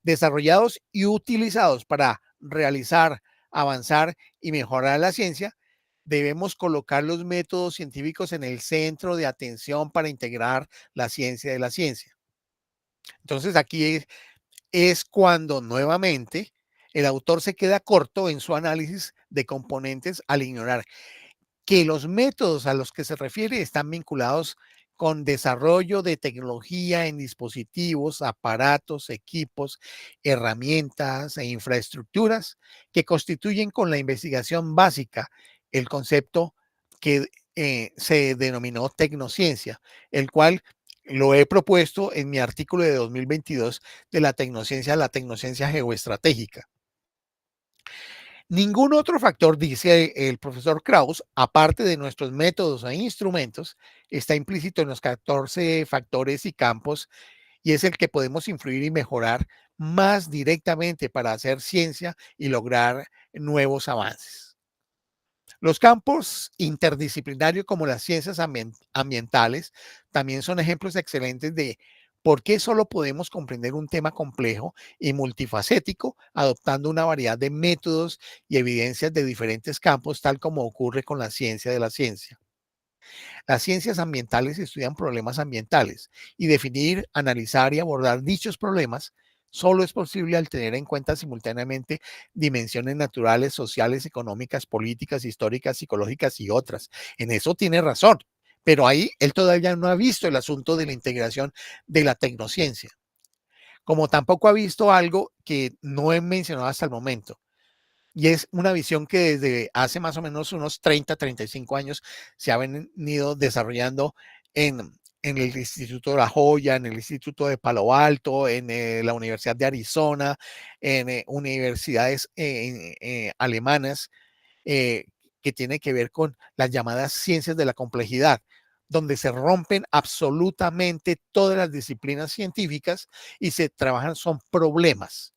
desarrollados y utilizados para realizar, avanzar y mejorar la ciencia, debemos colocar los métodos científicos en el centro de atención para integrar la ciencia de la ciencia. Entonces aquí es cuando nuevamente el autor se queda corto en su análisis de componentes al ignorar que los métodos a los que se refiere están vinculados con desarrollo de tecnología en dispositivos, aparatos, equipos, herramientas e infraestructuras que constituyen con la investigación básica el concepto que se denominó tecnociencia, el cual lo he propuesto en mi artículo de 2022 de la tecnociencia geoestratégica. Ningún otro factor, dice el profesor Krauss, aparte de nuestros métodos e instrumentos, está implícito en los 14 factores y campos y es el que podemos influir y mejorar más directamente para hacer ciencia y lograr nuevos avances. Los campos interdisciplinarios como las ciencias ambientales también son ejemplos excelentes de por qué solo podemos comprender un tema complejo y multifacético adoptando una variedad de métodos y evidencias de diferentes campos, tal como ocurre con la ciencia de la ciencia. Las ciencias ambientales estudian problemas ambientales y definir, analizar y abordar dichos problemas solo es posible al tener en cuenta simultáneamente dimensiones naturales, sociales, económicas, políticas, históricas, psicológicas y otras. En eso tiene razón, pero ahí él todavía no ha visto el asunto de la integración de la tecnociencia, como tampoco ha visto algo que no he mencionado hasta el momento. Y es una visión que desde hace más o menos unos 30, 35 años se ha venido desarrollando en el Instituto de La Joya, en el Instituto de Palo Alto, en la Universidad de Arizona, en universidades alemanas, eh, que tiene que ver con las llamadas ciencias de la complejidad, donde se rompen absolutamente todas las disciplinas científicas y se trabajan son problemas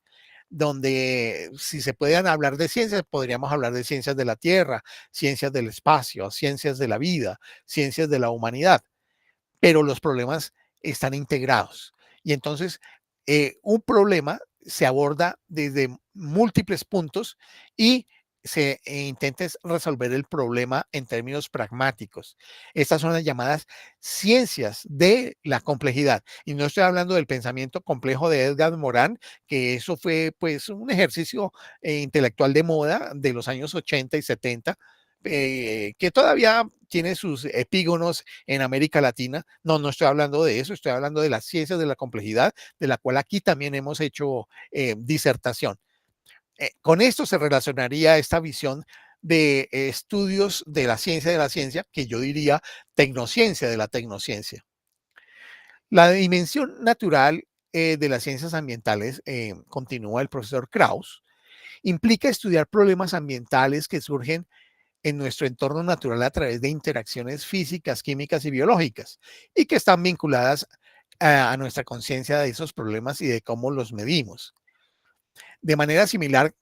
donde si se pueden hablar de ciencias, podríamos hablar de ciencias de la Tierra, ciencias del espacio, ciencias de la vida, ciencias de la humanidad, pero los problemas están integrados. Y entonces, un problema se aborda desde múltiples puntos y se intenta resolver el problema en términos pragmáticos. Estas son las llamadas ciencias de la complejidad. Y no estoy hablando del pensamiento complejo de Edgar Morin, que eso fue pues un ejercicio intelectual de moda de los años 80 y 70, que todavía tiene sus epígonos en América Latina. No, no estoy hablando de eso, estoy hablando de las ciencias de la complejidad, de la cual aquí también hemos hecho disertación. Con esto se relacionaría esta visión de estudios de la ciencia, que yo diría tecnociencia de la tecnociencia. La dimensión natural de las ciencias ambientales, continúa el profesor Krauss, implica estudiar problemas ambientales que surgen en nuestro entorno natural a través de interacciones físicas, químicas y biológicas, y que están vinculadas a nuestra conciencia de esos problemas y de cómo los medimos. De manera similar,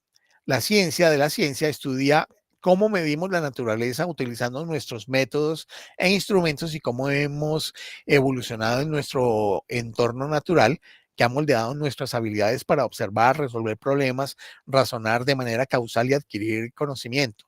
la ciencia de la ciencia estudia cómo medimos la naturaleza utilizando nuestros métodos e instrumentos y cómo hemos evolucionado en nuestro entorno natural que ha moldeado nuestras habilidades para observar, resolver problemas, razonar de manera causal y adquirir conocimiento.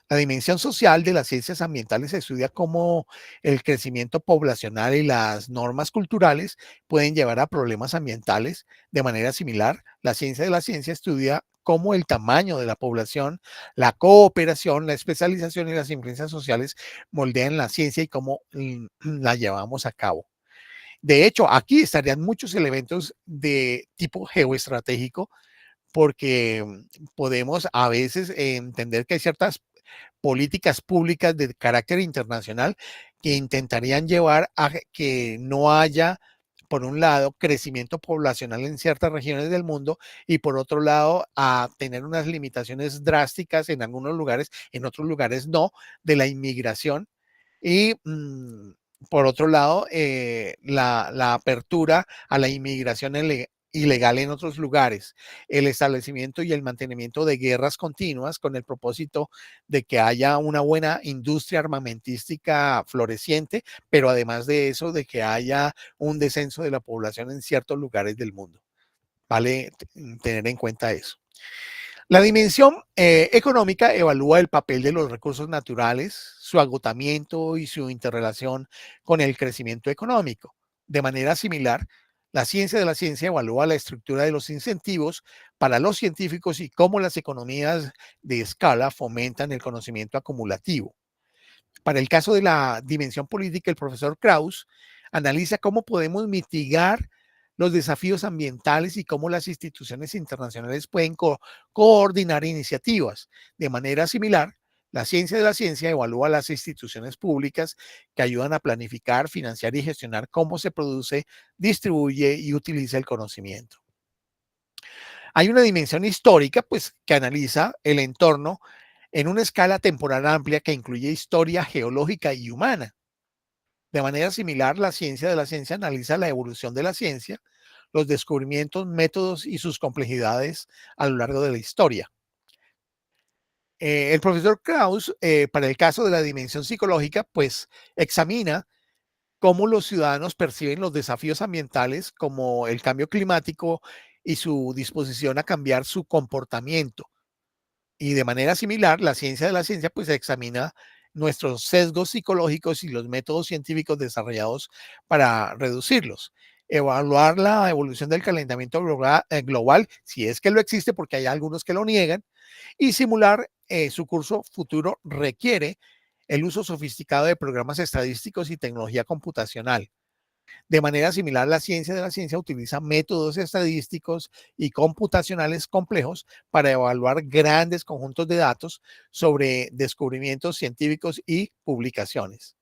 La dimensión social de las ciencias ambientales estudia cómo el crecimiento poblacional y las normas culturales pueden llevar a problemas ambientales. De manera similar, la ciencia de la ciencia estudia cómo el tamaño de la población, la cooperación, la especialización y las influencias sociales moldean la ciencia y cómo la llevamos a cabo. De hecho, aquí estarían muchos elementos de tipo geoestratégico porque podemos a veces entender que hay ciertas políticas públicas de carácter internacional que intentarían llevar a que no haya, por un lado, crecimiento poblacional en ciertas regiones del mundo y por otro lado, a tener unas limitaciones drásticas en algunos lugares, en otros lugares no, de la inmigración y por otro lado, la apertura a la inmigración ilegal en otros lugares, el establecimiento y el mantenimiento de guerras continuas con el propósito de que haya una buena industria armamentística floreciente, pero además de eso, de que haya un descenso de la población en ciertos lugares del mundo. Vale tener en cuenta eso. La dimensión económica evalúa el papel de los recursos naturales, su agotamiento y su interrelación con el crecimiento económico. De manera similar, la ciencia de la ciencia evalúa la estructura de los incentivos para los científicos y cómo las economías de escala fomentan el conocimiento acumulativo. Para el caso de la dimensión política, el profesor Krauss analiza cómo podemos mitigar los desafíos ambientales y cómo las instituciones internacionales pueden coordinar iniciativas. De manera similar, la ciencia de la ciencia evalúa las instituciones públicas que ayudan a planificar, financiar y gestionar cómo se produce, distribuye y utiliza el conocimiento. Hay una dimensión histórica, pues, que analiza el entorno en una escala temporal amplia que incluye historia geológica y humana. De manera similar, la ciencia de la ciencia analiza la evolución de la ciencia, los descubrimientos, métodos y sus complejidades a lo largo de la historia. El profesor Krauss, para el caso de la dimensión psicológica, pues examina cómo los ciudadanos perciben los desafíos ambientales como el cambio climático y su disposición a cambiar su comportamiento. Y de manera similar, la ciencia de la ciencia pues examina nuestros sesgos psicológicos y los métodos científicos desarrollados para reducirlos. Evaluar la evolución del calentamiento global, si es que lo existe, porque hay algunos que lo niegan, y simular su curso futuro requiere el uso sofisticado de programas estadísticos y tecnología computacional. De manera similar, la ciencia de la ciencia utiliza métodos estadísticos y computacionales complejos para evaluar grandes conjuntos de datos sobre descubrimientos científicos y publicaciones.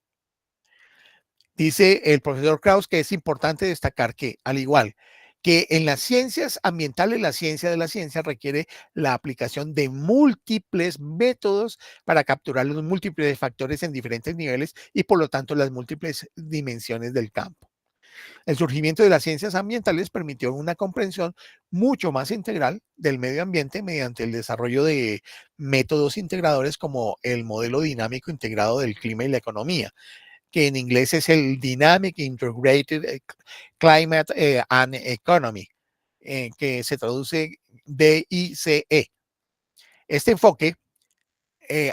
Dice el profesor Krauss que es importante destacar que, al igual que en las ciencias ambientales, la ciencia de la ciencia requiere la aplicación de múltiples métodos para capturar los múltiples factores en diferentes niveles y, por lo tanto, las múltiples dimensiones del campo. El surgimiento de las ciencias ambientales permitió una comprensión mucho más integral del medio ambiente mediante el desarrollo de métodos integradores como el modelo dinámico integrado del clima y la economía, que en inglés es el Dynamic Integrated Climate and Economy, que se traduce DICE. Este enfoque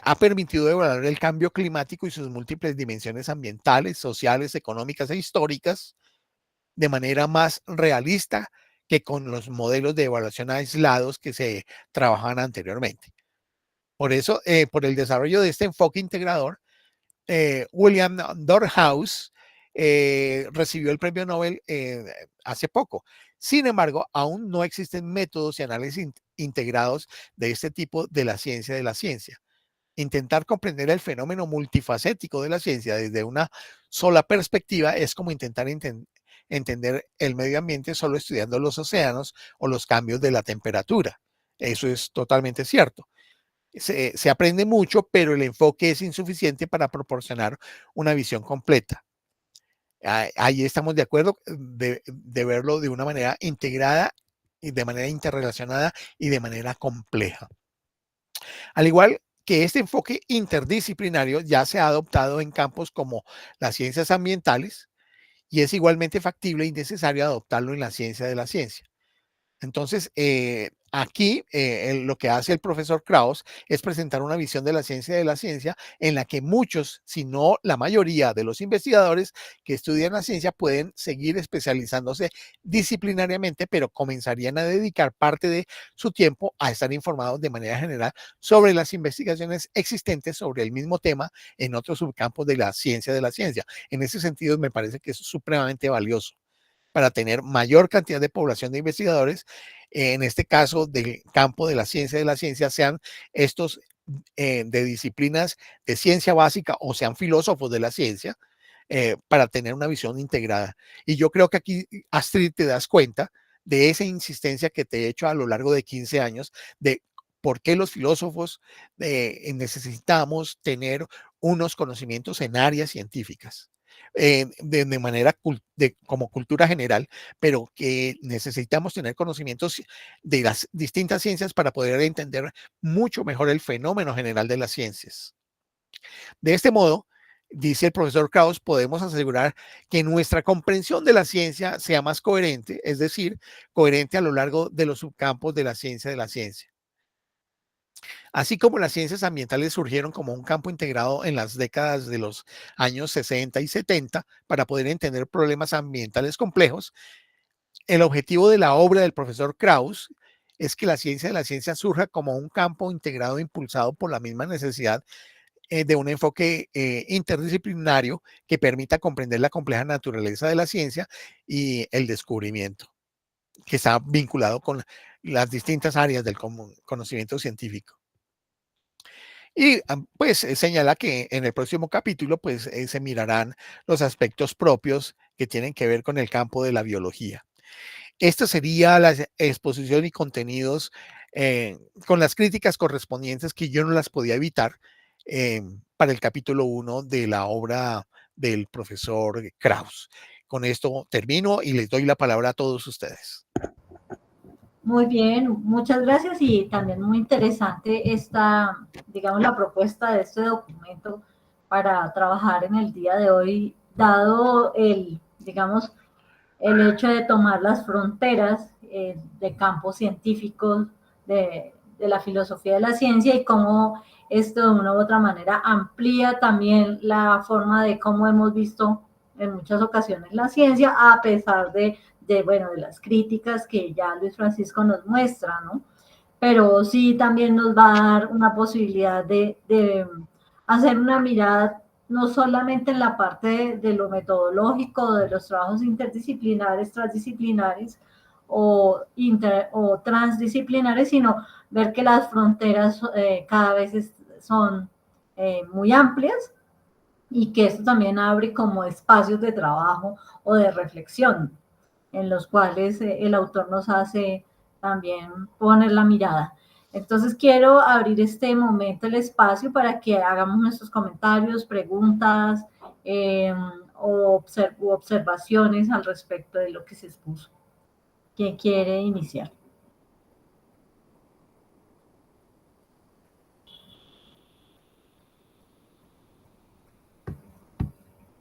ha permitido evaluar el cambio climático y sus múltiples dimensiones ambientales, sociales, económicas e históricas de manera más realista que con los modelos de evaluación aislados que se trabajaban anteriormente. Por eso, por el desarrollo de este enfoque integrador, William Dorhaus recibió el premio Nobel hace poco. Sin embargo, aún no existen métodos y análisis integrados de este tipo de la ciencia de la ciencia. Intentar comprender el fenómeno multifacético de la ciencia desde una sola perspectiva es como intentar entender el medio ambiente solo estudiando los océanos o los cambios de la temperatura. Eso es totalmente cierto. Se aprende mucho, pero el enfoque es insuficiente para proporcionar una visión completa. Ahí estamos de acuerdo de verlo de una manera integrada y de manera interrelacionada y de manera compleja. Al igual que este enfoque interdisciplinario ya se ha adoptado en campos como las ciencias ambientales y es igualmente factible y necesario adoptarlo en la ciencia de la ciencia. Entonces, aquí lo que hace el profesor Krauss es presentar una visión de la ciencia en la que muchos, si no la mayoría de los investigadores que estudian la ciencia pueden seguir especializándose disciplinariamente, pero comenzarían a dedicar parte de su tiempo a estar informados de manera general sobre las investigaciones existentes sobre el mismo tema en otros subcampos de la ciencia de la ciencia. En ese sentido, me parece que es supremamente valioso para tener mayor cantidad de población de investigadores, en este caso del campo de la ciencia, sean estos de disciplinas de ciencia básica o sean filósofos de la ciencia, para tener una visión integrada. Y yo creo que aquí, Astrid, te das cuenta de esa insistencia que te he hecho a lo largo de 15 años de por qué los filósofos necesitamos tener unos conocimientos en áreas científicas. De manera como cultura general, pero que necesitamos tener conocimientos de las distintas ciencias para poder entender mucho mejor el fenómeno general de las ciencias. De este modo, dice el profesor Krauss, podemos asegurar que nuestra comprensión de la ciencia sea más coherente, es decir, coherente a lo largo de los subcampos de la ciencia de la ciencia. Así como las ciencias ambientales surgieron como un campo integrado en las décadas de los años 60 y 70 para poder entender problemas ambientales complejos, el objetivo de la obra del profesor Krauss es que la ciencia de la ciencia surja como un campo integrado impulsado por la misma necesidad de un enfoque interdisciplinario que permita comprender la compleja naturaleza de la ciencia y el descubrimiento, que está vinculado con las distintas áreas del conocimiento científico. Y pues señala que en el próximo capítulo pues se mirarán los aspectos propios que tienen que ver con el campo de la biología. Esta sería la exposición y contenidos con las críticas correspondientes que yo no las podía evitar para el capítulo 1 de la obra del profesor Krauss. Con esto termino y les doy la palabra a todos ustedes. Muy bien, muchas gracias y también muy interesante esta, digamos, la propuesta de este documento para trabajar en el día de hoy, dado el, digamos, el hecho de tomar las fronteras de campos científicos de la filosofía de la ciencia y cómo esto de una u otra manera amplía también la forma de cómo hemos visto en muchas ocasiones la ciencia, a pesar bueno, de las críticas que ya Luis Francisco nos muestra, ¿no? Pero sí también nos va a dar una posibilidad de hacer una mirada no solamente en la parte de lo metodológico, de los trabajos interdisciplinares, transdisciplinares o transdisciplinares, sino ver que las fronteras cada vez son muy amplias y que esto también abre como espacios de trabajo o de reflexión en los cuales el autor nos hace también poner la mirada. Entonces quiero abrir este momento, el espacio, para que hagamos nuestros comentarios, preguntas o observaciones al respecto de lo que se expuso. ¿Quién quiere iniciar?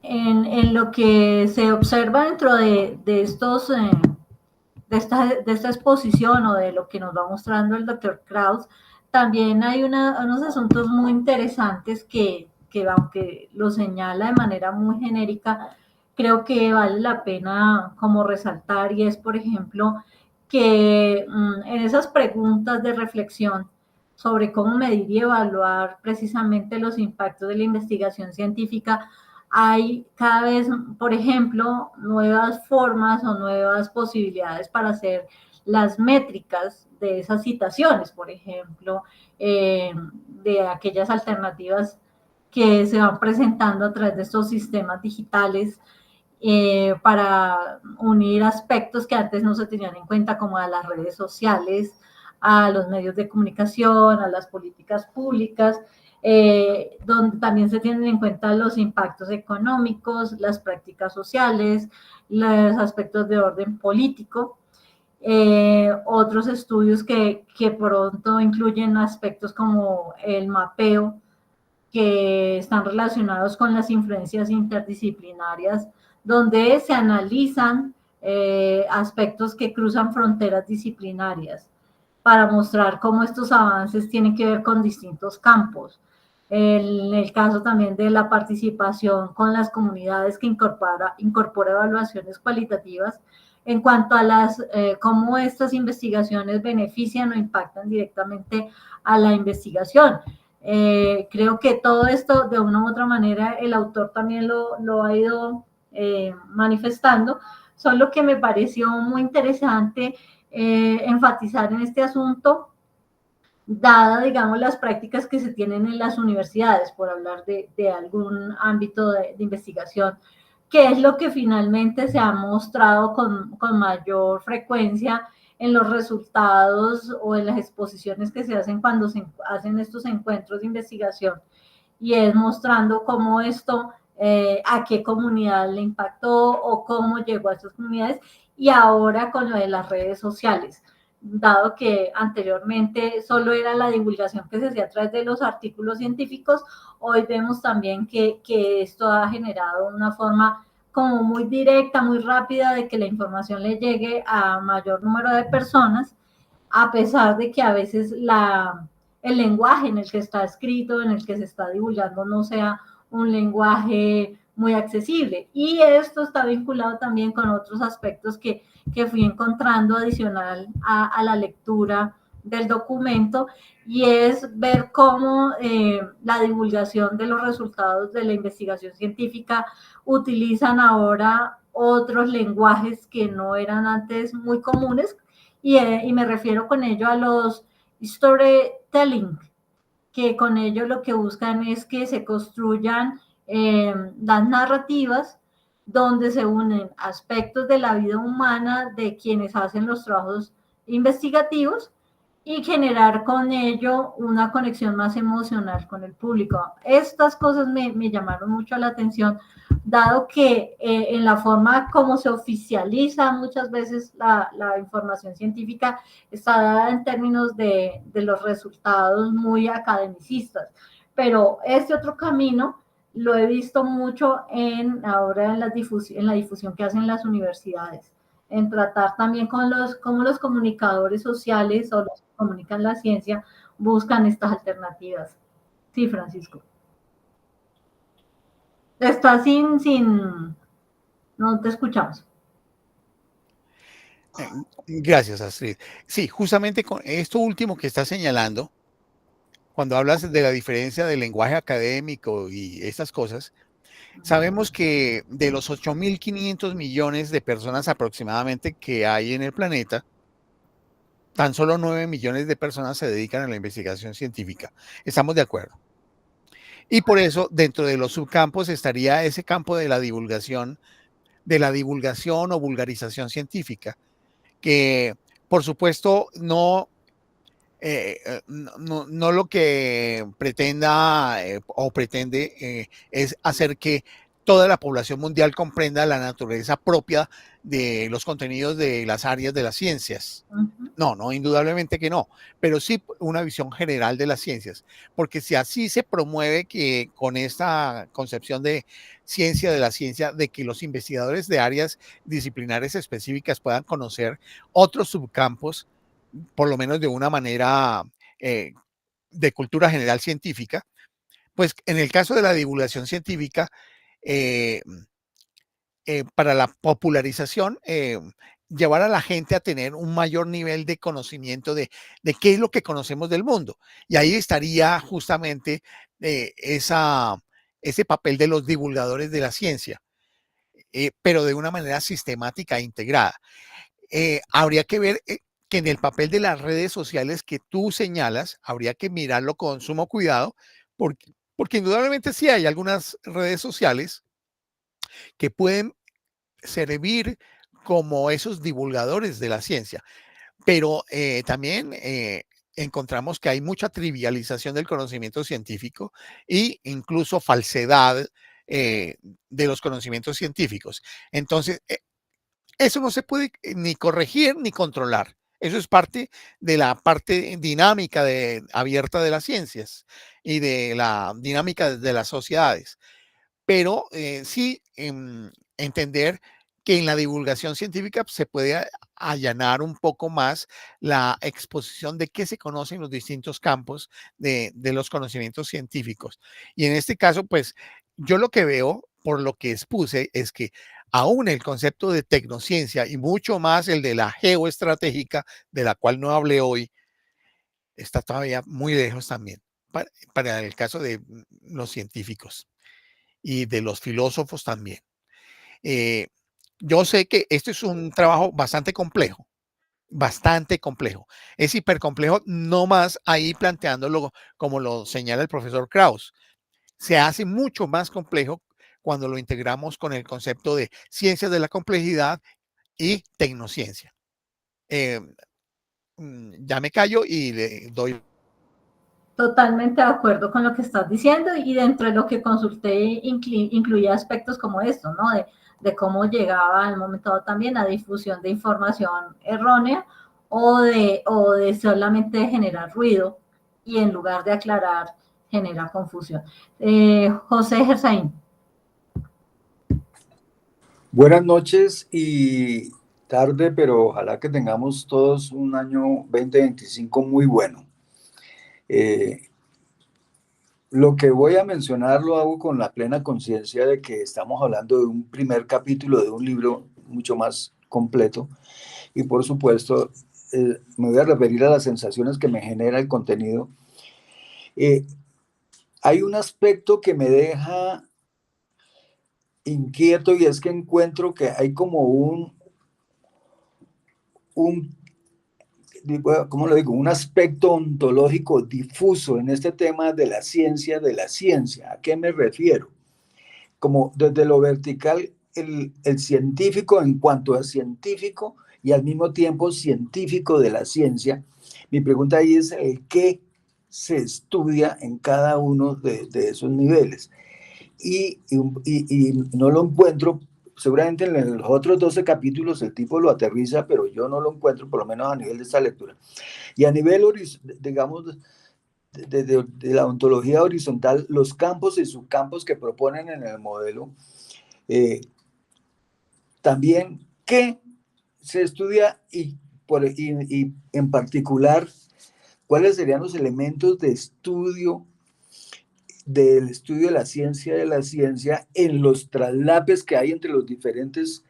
En lo que se observa dentro de estos de esta exposición o de lo que nos va mostrando el doctor Krauss, también hay unos asuntos muy interesantes que, aunque lo señala de manera muy genérica, creo que vale la pena como resaltar, y es, por ejemplo, que en esas preguntas de reflexión sobre cómo medir y evaluar precisamente los impactos de la investigación científica, hay cada vez, por ejemplo, nuevas formas o nuevas posibilidades para hacer las métricas de esas citaciones, por ejemplo, de aquellas alternativas que se van presentando a través de estos sistemas digitales para unir aspectos que antes no se tenían en cuenta, como a las redes sociales, a los medios de comunicación, a las políticas públicas, donde también se tienen en cuenta los impactos económicos, las prácticas sociales, los aspectos de orden político. Otros estudios que pronto incluyen aspectos como el mapeo, que están relacionados con las influencias interdisciplinarias, donde se analizan aspectos que cruzan fronteras disciplinarias para mostrar cómo estos avances tienen que ver con distintos campos. En el caso también de la participación con las comunidades que incorpora evaluaciones cualitativas en cuanto a cómo estas investigaciones benefician o impactan directamente a la investigación. Creo que todo esto, de una u otra manera, el autor también lo ha ido manifestando, solo que me pareció muy interesante enfatizar en este asunto, dada, digamos, las prácticas que se tienen en las universidades, por hablar de algún ámbito de investigación, que es lo que finalmente se ha mostrado con mayor frecuencia en los resultados o en las exposiciones que se hacen cuando se hacen estos encuentros de investigación, y es mostrando cómo esto, a qué comunidad le impactó o cómo llegó a estas comunidades, y ahora con lo de las redes sociales, dado que anteriormente solo era la divulgación que se hacía a través de los artículos científicos, hoy vemos también que esto ha generado una forma como muy directa, muy rápida de que la información le llegue a mayor número de personas, a pesar de que a veces el lenguaje en el que está escrito, en el que se está divulgando, no sea un lenguaje muy accesible. Y esto está vinculado también con otros aspectos que fui encontrando adicional a la lectura del documento, y es ver cómo la divulgación de los resultados de la investigación científica utilizan ahora otros lenguajes que no eran antes muy comunes, y me refiero con ello a los storytelling, que con ello lo que buscan es que se construyan las narrativas donde se unen aspectos de la vida humana de quienes hacen los trabajos investigativos y generar con ello una conexión más emocional con el público. Estas cosas me llamaron mucho la atención, dado que en la forma como se oficializa muchas veces la información científica está dada en términos de los resultados muy academicistas, pero este otro camino lo he visto mucho ahora en la difusión que hacen las universidades, en tratar también cómo los comunicadores sociales o los que comunican la ciencia buscan estas alternativas. Sí, Francisco. Está no te escuchamos. Gracias, Astrid. Sí, justamente con esto último que estás señalando, cuando hablas de la diferencia del lenguaje académico y estas cosas, sabemos que de los 8.500 millones de personas aproximadamente que hay en el planeta, tan solo 9 millones de personas se dedican a la investigación científica. Estamos de acuerdo. Y por eso, dentro de los subcampos estaría ese campo de la divulgación o vulgarización científica, que por supuesto no lo que pretenda o pretende es hacer que toda la población mundial comprenda la naturaleza propia de los contenidos de las áreas de las ciencias. No, indudablemente que no, pero sí una visión general de las ciencias, porque si así se promueve que con esta concepción de ciencia de la ciencia, de que los investigadores de áreas disciplinares específicas puedan conocer otros subcampos, por lo menos de una manera de cultura general científica, pues en el caso de la divulgación científica, eh, para la popularización, llevar a la gente a tener un mayor nivel de conocimiento de qué es lo que conocemos del mundo. Y ahí estaría justamente ese papel de los divulgadores de la ciencia, pero de una manera sistemática e integrada. Habría que ver que en el papel de las redes sociales que tú señalas, habría que mirarlo con sumo cuidado, porque indudablemente sí hay algunas redes sociales que pueden servir como esos divulgadores de la ciencia. Pero también encontramos que hay mucha trivialización del conocimiento científico e incluso falsedad de los conocimientos científicos. Entonces, eso no se puede ni corregir ni controlar. Eso es parte de la parte dinámica abierta de las ciencias y de la dinámica de las sociedades. Pero sí entender que en la divulgación científica se puede allanar un poco más la exposición de qué se conoce en los distintos campos de los conocimientos científicos. Y en este caso, pues yo lo que veo, por lo que expuse, es que aún el concepto de tecnociencia y mucho más el de la geoestratégica, de la cual no hablé hoy, está todavía muy lejos también para el caso de los científicos y de los filósofos también. Yo sé que este es un trabajo bastante complejo, bastante complejo. Es hipercomplejo, no más ahí planteándolo como lo señala el profesor Krauss. Se hace mucho más complejo cuando lo integramos con el concepto de ciencias de la complejidad y tecnociencia. Ya me callo y le doy. Totalmente de acuerdo con lo que estás diciendo, y dentro de lo que consulté incluía aspectos como esto, ¿no? De cómo llegaba al momento dado también a difusión de información errónea o de solamente generar ruido y en lugar de aclarar genera confusión. José Gersaín. Buenas noches y tarde, pero ojalá que tengamos todos un año 2025 muy bueno. Lo que voy a mencionar lo hago con la plena conciencia de que estamos hablando de un primer capítulo de un libro mucho más completo y por supuesto me voy a referir a las sensaciones que me genera el contenido. Hay un aspecto que me deja inquieto y es que encuentro que hay como ¿cómo lo digo? Un aspecto ontológico difuso en este tema de la ciencia de la ciencia. ¿A qué me refiero? Como desde lo vertical, el científico en cuanto a científico y al mismo tiempo científico de la ciencia. Mi pregunta ahí es el qué se estudia en cada uno de esos niveles. Y no lo encuentro. Seguramente en los otros 12 capítulos el tipo lo aterriza, pero yo no lo encuentro, por lo menos a nivel de esta lectura. Y a nivel, digamos, de la ontología horizontal, los campos y subcampos que proponen en el modelo, también qué se estudia y en particular, cuáles serían los elementos de estudio del estudio de la ciencia en los traslapes que hay entre los diferentes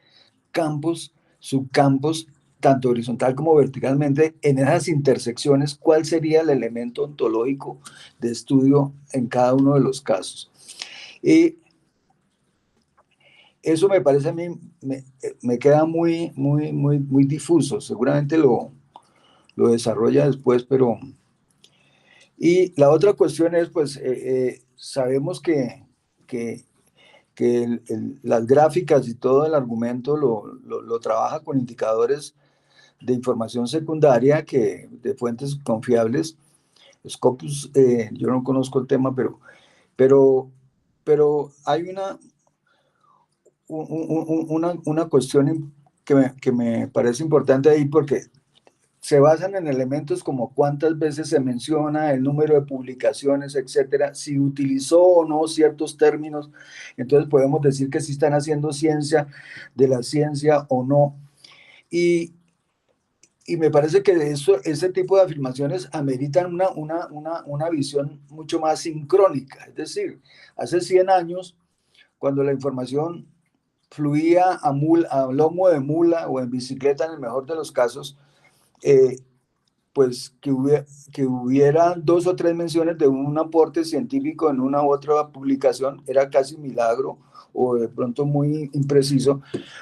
campos, subcampos, tanto horizontal como verticalmente, en esas intersecciones, cuál sería el elemento ontológico de estudio en cada uno de los casos. Y eso me parece a mí, me queda muy difuso. Seguramente lo desarrolla después, pero... Y la otra cuestión es, pues, sabemos que las gráficas y todo el argumento lo trabaja con indicadores de información secundaria de fuentes confiables. Scopus, yo no conozco el tema, pero hay una cuestión que me parece importante ahí, porque se basan en elementos como cuántas veces se menciona, el número de publicaciones, etcétera, si utilizó o no ciertos términos. Entonces podemos decir que sí están haciendo ciencia de la ciencia o no. Y me parece que ese tipo de afirmaciones ameritan una visión mucho más sincrónica. Es decir, hace 100 años, cuando la información fluía a lomo de mula o en bicicleta, en el mejor de los casos, pues que hubiera 2 o 3 menciones de un aporte científico en una u otra publicación era casi un milagro o de pronto muy impreciso,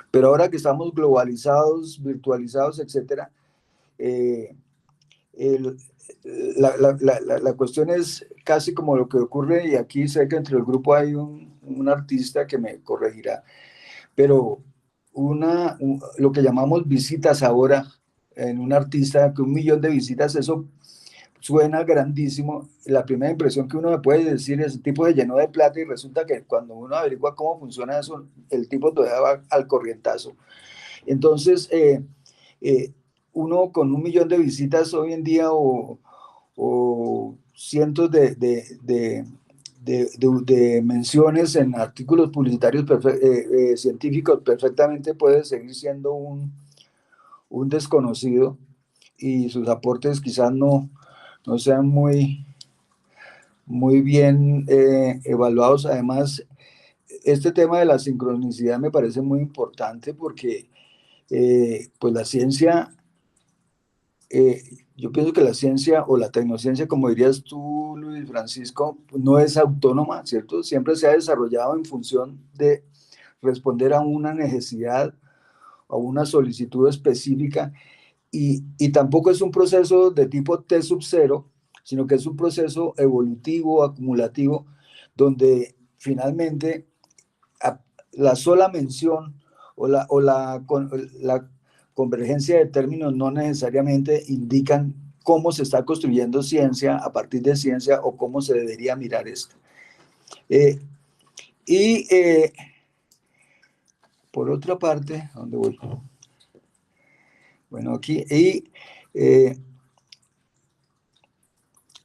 pero ahora que estamos globalizados, virtualizados, etcétera, la cuestión es casi como lo que ocurre, y aquí sé que entre el grupo hay un artista que me corregirá, pero lo que llamamos visitas ahora en un artista, que 1 millón de visitas, eso suena grandísimo. La primera impresión que uno me puede decir es: el tipo se llenó de plata, y resulta que cuando uno averigua cómo funciona eso, el tipo todavía va al corrientazo. Entonces, uno con 1 millón de visitas hoy en día, o cientos de menciones en artículos publicitarios científicos, perfectamente puede seguir siendo un desconocido, y sus aportes quizás no sean muy bien evaluados. Además, este tema de la sincronicidad me parece muy importante, porque pues la ciencia, yo pienso que la ciencia, o la tecnociencia, como dirías tú, Luis Francisco, no es autónoma, ¿cierto? Siempre se ha desarrollado en función de responder a una necesidad, a una solicitud específica, y tampoco es un proceso de tipo T sub 0, sino que es un proceso evolutivo, acumulativo, donde finalmente la sola mención la convergencia de términos no necesariamente indican cómo se está construyendo ciencia a partir de ciencia, o cómo se debería mirar esto. Por otra parte, ¿a dónde voy? Bueno, aquí,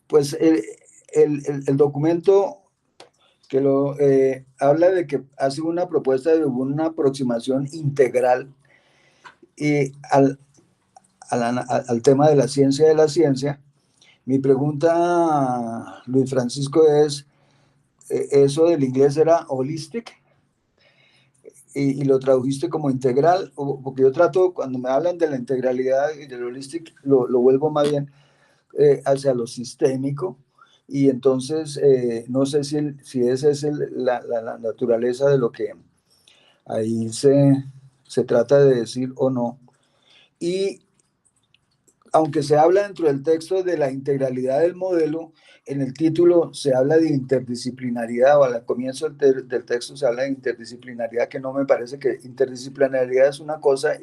pues el documento que habla de que hace una propuesta de una aproximación integral al tema de la ciencia. Mi pregunta, Luis Francisco, es: ¿eso del inglés era holistic y lo tradujiste como integral? Porque yo trato, cuando me hablan de la integralidad y del holistic, lo vuelvo más bien hacia lo sistémico, y entonces no sé si esa es la naturaleza de lo que ahí se trata de decir o no. Y aunque se habla dentro del texto de la integralidad del modelo, en el título se habla de interdisciplinaridad, o al comienzo del texto se habla de interdisciplinaridad, que no me parece. Que interdisciplinaridad es una cosa,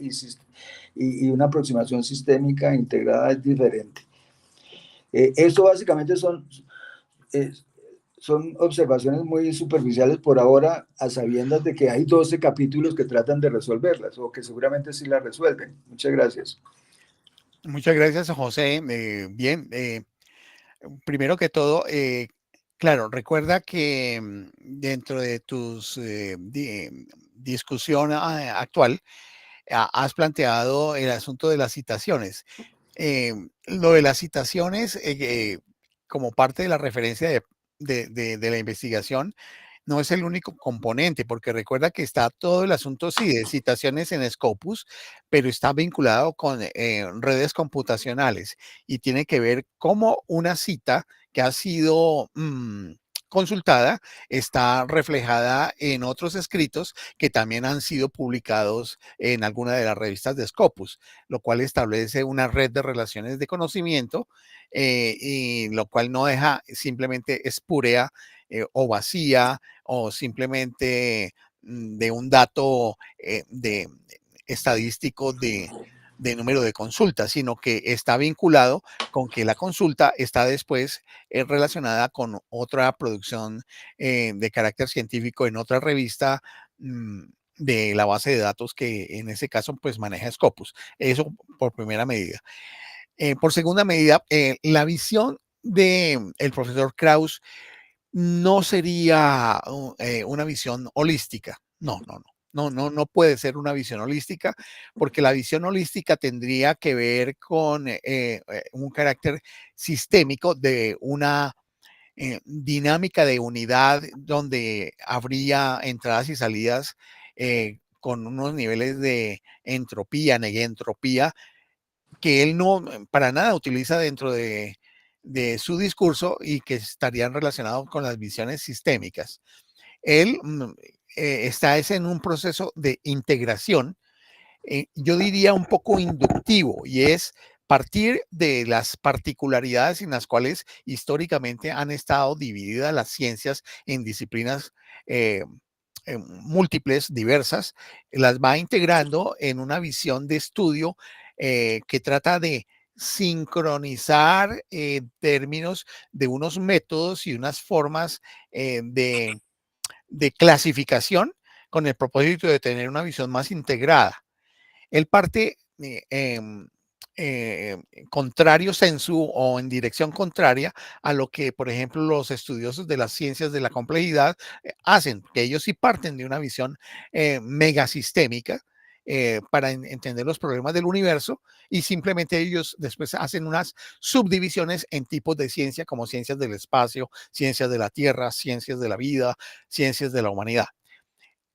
y una aproximación sistémica integrada es diferente. Esto básicamente son observaciones muy superficiales por ahora, a sabiendas de que hay 12 capítulos que tratan de resolverlas, o que seguramente sí las resuelven. Muchas gracias. Muchas gracias, José. Bien, primero que todo, claro, recuerda que dentro de tus discusión actual, has planteado el asunto de las citaciones. Lo de las citaciones, como parte de la referencia de la investigación, no es el único componente, porque recuerda que está todo el asunto, sí, de citaciones en Scopus, pero está vinculado con redes computacionales, y tiene que ver cómo una cita que ha sido consultada está reflejada en otros escritos que también han sido publicados en alguna de las revistas de Scopus, lo cual establece una red de relaciones de conocimiento, y lo cual no deja simplemente espúrea o vacía, o simplemente de un dato estadístico de número de consultas, sino que está vinculado con que la consulta está después relacionada con otra producción de carácter científico en otra revista de la base de datos, que en ese caso pues maneja Scopus. Eso por primera medida. Por segunda medida, la visión del profesor Krauss no sería una visión holística. No, no, no. No puede ser una visión holística, porque la visión holística tendría que ver con un carácter sistémico de una dinámica de unidad, donde habría entradas y salidas con unos niveles de entropía, negentropía, que él no para nada utiliza dentro de su discurso, y que estarían relacionados con las visiones sistémicas. Él está en un proceso de integración, yo diría un poco inductivo, y es partir de las particularidades en las cuales históricamente han estado divididas las ciencias en disciplinas múltiples, diversas, las va integrando en una visión de estudio que trata de sincronizar términos de unos métodos y unas formas de clasificación con el propósito de tener una visión más integrada. Él parte contrario sensu o en dirección contraria a lo que, por ejemplo, los estudiosos de las ciencias de la complejidad hacen, que ellos sí parten de una visión megasistémica para entender los problemas del universo y simplemente ellos después hacen unas subdivisiones en tipos de ciencia como ciencias del espacio, ciencias de la Tierra, ciencias de la vida, ciencias de la humanidad.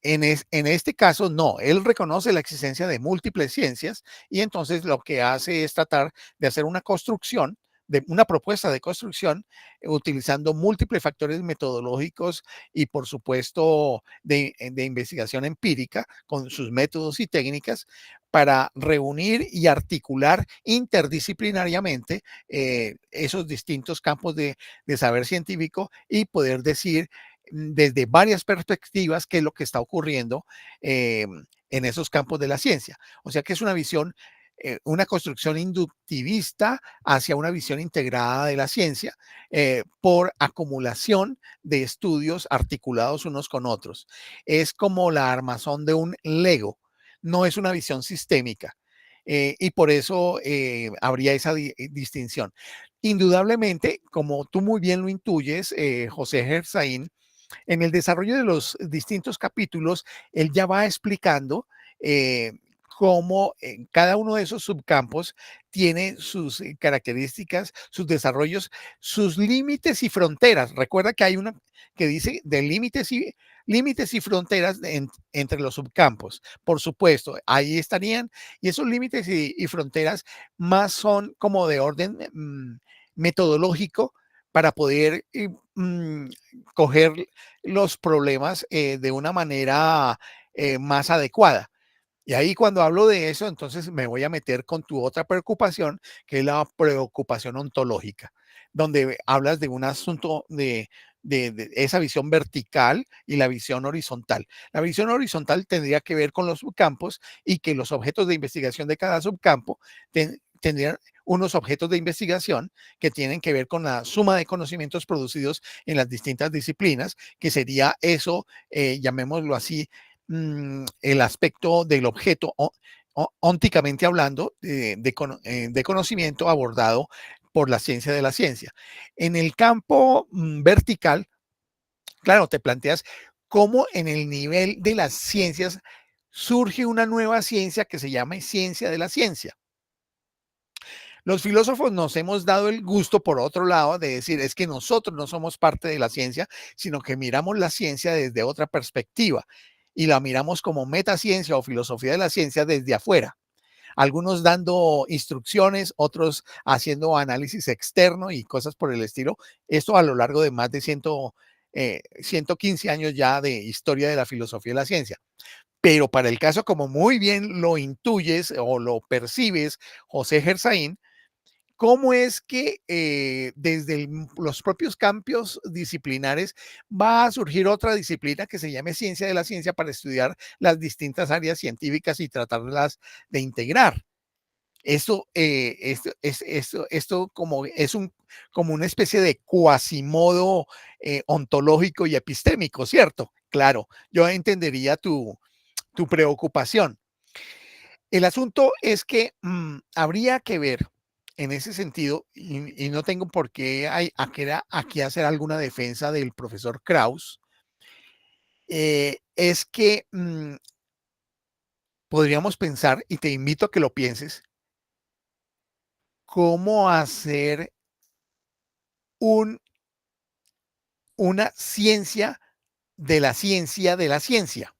En este caso, no, él reconoce la existencia de múltiples ciencias y entonces lo que hace es tratar de hacer una construcción, de una propuesta de construcción, utilizando múltiples factores metodológicos y, por supuesto, de investigación empírica con sus métodos y técnicas para reunir y articular interdisciplinariamente esos distintos campos de saber científico y poder decir desde varias perspectivas qué es lo que está ocurriendo en esos campos de la ciencia. O sea que es una visión, una construcción inductivista hacia una visión integrada de la ciencia por acumulación de estudios articulados unos con otros. Es como la armazón de un Lego, no es una visión sistémica. Y por eso habría esa distinción. Indudablemente, como tú muy bien lo intuyes, José Gersaín, en el desarrollo de los distintos capítulos, él ya va explicando cómo en cada uno de esos subcampos tiene sus características, sus desarrollos, sus límites y fronteras. Recuerda que hay una que dice de límites y fronteras entre los subcampos. Por supuesto, ahí estarían, y esos límites y fronteras más son como de orden metodológico para poder coger los problemas de una manera más adecuada. Y ahí cuando hablo de eso, entonces me voy a meter con tu otra preocupación, que es la preocupación ontológica, donde hablas de un asunto de esa visión vertical y la visión horizontal. La visión horizontal tendría que ver con los subcampos y que los objetos de investigación de cada subcampo tendrían unos objetos de investigación que tienen que ver con la suma de conocimientos producidos en las distintas disciplinas, que sería eso, llamémoslo así, el aspecto del objeto ónticamente hablando de conocimiento abordado por la ciencia de la ciencia. En el campo vertical, claro, te planteas cómo en el nivel de las ciencias surge una nueva ciencia que se llama ciencia de la ciencia. Los filósofos nos hemos dado el gusto, por otro lado, de decir, es que nosotros no somos parte de la ciencia, sino que miramos la ciencia desde otra perspectiva y la miramos como metaciencia o filosofía de la ciencia desde afuera. Algunos dando instrucciones, otros haciendo análisis externo y cosas por el estilo. Esto a lo largo de más de 115 años ya de historia de la filosofía de la ciencia. Pero para el caso, como muy bien lo intuyes o lo percibes, José Gersaín, ¿cómo es que desde los propios campos disciplinares va a surgir otra disciplina que se llame ciencia de la ciencia para estudiar las distintas áreas científicas y tratarlas de integrar? Esto como es como una especie de cuasimodo ontológico y epistémico, ¿cierto? Claro, yo entendería tu preocupación. El asunto es que habría que ver en ese sentido, y no tengo por qué aquí hacer alguna defensa del profesor Krauss, es que podríamos pensar, y te invito a que lo pienses, cómo hacer una ciencia de la ciencia de la ciencia.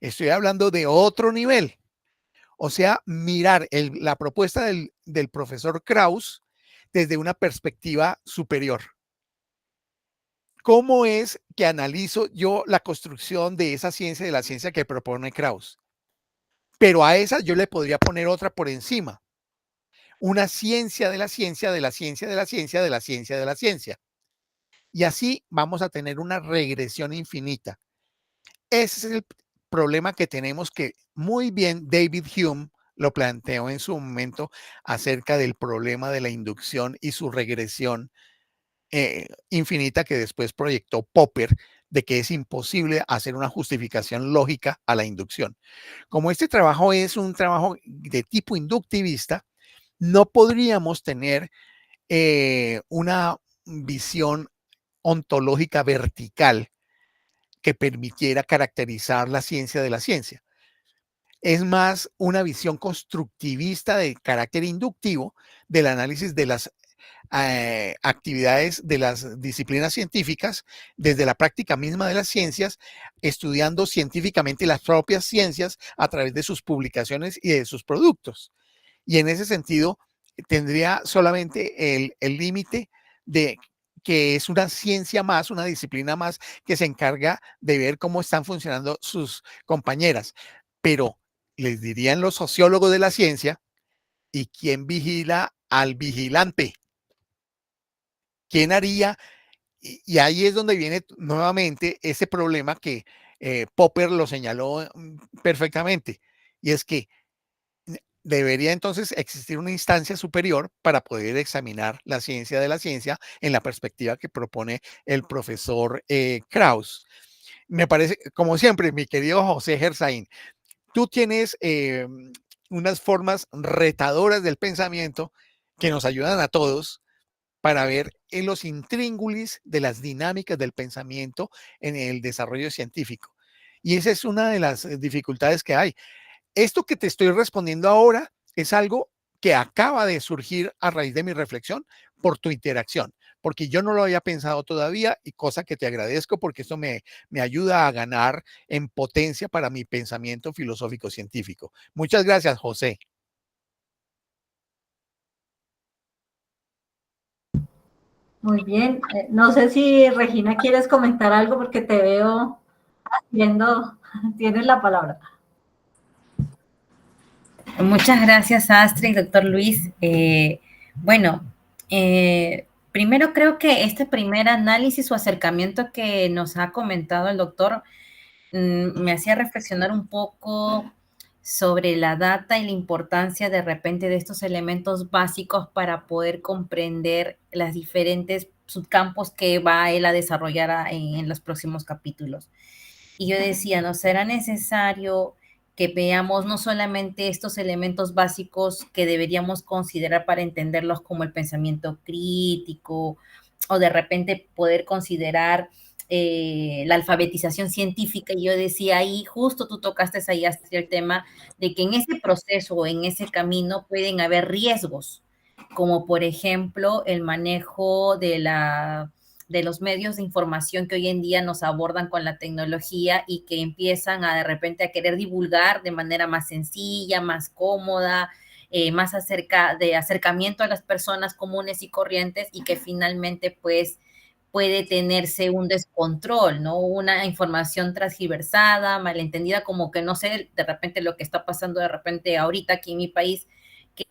Estoy hablando de otro nivel. O sea, mirar la propuesta del profesor Krauss desde una perspectiva superior. ¿Cómo es que analizo yo la construcción de esa ciencia de la ciencia que propone Krauss? Pero a esa yo le podría poner otra por encima. Una ciencia de la ciencia, de la ciencia, de la ciencia, de la ciencia, de la ciencia. Y así vamos a tener una regresión infinita. Ese es el problema que tenemos, que muy bien David Hume lo planteó en su momento acerca del problema de la inducción y su regresión infinita, que después proyectó Popper, de que es imposible hacer una justificación lógica a la inducción. Como este trabajo es un trabajo de tipo inductivista, no podríamos tener una visión ontológica vertical que permitiera caracterizar la ciencia de la ciencia. Es más una visión constructivista de carácter inductivo del análisis de las actividades de las disciplinas científicas desde la práctica misma de las ciencias, estudiando científicamente las propias ciencias a través de sus publicaciones y de sus productos. Y en ese sentido, tendría solamente el límite de que es una ciencia más, una disciplina más que se encarga de ver cómo están funcionando sus compañeras. Pero les dirían los sociólogos de la ciencia, ¿y quién vigila al vigilante? ¿Quién haría? Y ahí es donde viene nuevamente ese problema que Popper lo señaló perfectamente, y es que debería entonces existir una instancia superior para poder examinar la ciencia de la ciencia en la perspectiva que propone el profesor Krauss. Me parece, como siempre, mi querido José Gersaín, tú tienes unas formas retadoras del pensamiento que nos ayudan a todos para ver en los intríngulis de las dinámicas del pensamiento en el desarrollo científico. Y esa es una de las dificultades que hay. Esto que te estoy respondiendo ahora es algo que acaba de surgir a raíz de mi reflexión por tu interacción, porque yo no lo había pensado todavía, y cosa que te agradezco porque esto me ayuda a ganar en potencia para mi pensamiento filosófico científico. Muchas gracias, José. Muy bien. No sé si Regina quieres comentar algo porque te veo haciendo, tienes la palabra. Muchas gracias, Astrid, doctor Luis. Primero creo que este primer análisis o acercamiento que nos ha comentado el doctor me hacía reflexionar un poco sobre la data y la importancia de repente de estos elementos básicos para poder comprender las diferentes subcampos que va él a desarrollar en los próximos capítulos. Y yo decía, ¿no será necesario que veamos no solamente estos elementos básicos que deberíamos considerar para entenderlos como el pensamiento crítico o de repente poder considerar la alfabetización científica? Y yo decía ahí, justo tú tocaste ahí hasta el tema de que en ese proceso o en ese camino pueden haber riesgos, como por ejemplo el manejo de los medios de información que hoy en día nos abordan con la tecnología y que empiezan a de repente a querer divulgar de manera más sencilla, más cómoda, más de acercamiento a las personas comunes y corrientes, y que finalmente pues puede tenerse un descontrol, ¿no? Una información transgiversada, malentendida, como que no sé, de repente lo que está pasando de repente ahorita aquí en mi país, que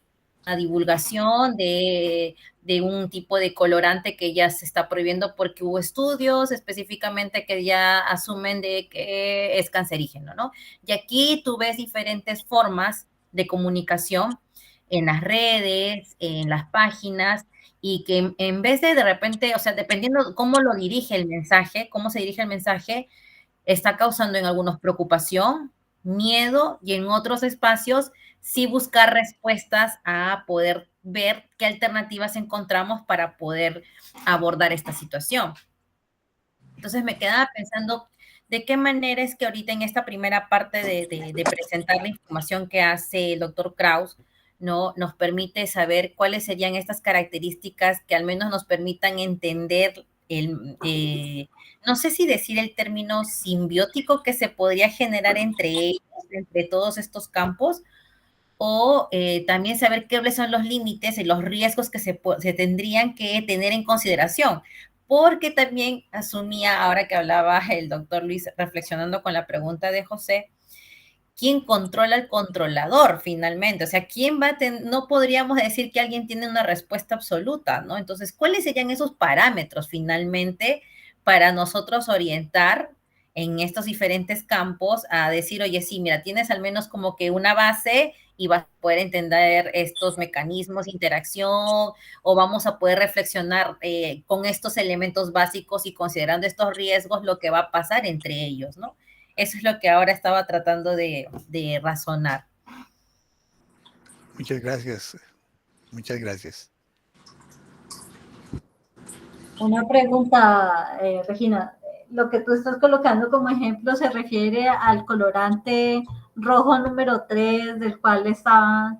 una divulgación de un tipo de colorante que ya se está prohibiendo porque hubo estudios específicamente que ya asumen de que es cancerígeno, ¿no? Y aquí tú ves diferentes formas de comunicación en las redes, en las páginas, y que en vez de repente, o sea, dependiendo cómo lo dirige el mensaje, cómo se dirige el mensaje, está causando en algunos preocupación, miedo, y en otros espacios sí buscar respuestas a poder ver qué alternativas encontramos para poder abordar esta situación. Entonces me quedaba pensando de qué manera es que ahorita en esta primera parte de presentar la información que hace el doctor Krauss, ¿no? Nos permite saber cuáles serían estas características que al menos nos permitan entender no sé si decir el término simbiótico que se podría generar entre ellos, entre todos estos campos, o también saber cuáles son los límites y los riesgos que se tendrían que tener en consideración. Porque también asumía, ahora que hablaba el doctor Luis, reflexionando con la pregunta de José, ¿quién controla al controlador finalmente? O sea, ¿quién va a no podríamos decir que alguien tiene una respuesta absoluta, ¿no? Entonces, ¿cuáles serían esos parámetros finalmente para nosotros orientar en estos diferentes campos a decir, oye, sí, mira, tienes al menos como que una base y vas a poder entender estos mecanismos de interacción o vamos a poder reflexionar con estos elementos básicos y considerando estos riesgos lo que va a pasar entre ellos, ¿no? Eso es lo que ahora estaba tratando de razonar. Muchas gracias. Muchas gracias. Una pregunta, Regina. Lo que tú estás colocando como ejemplo se refiere al colorante rojo número 3, del cual estaba...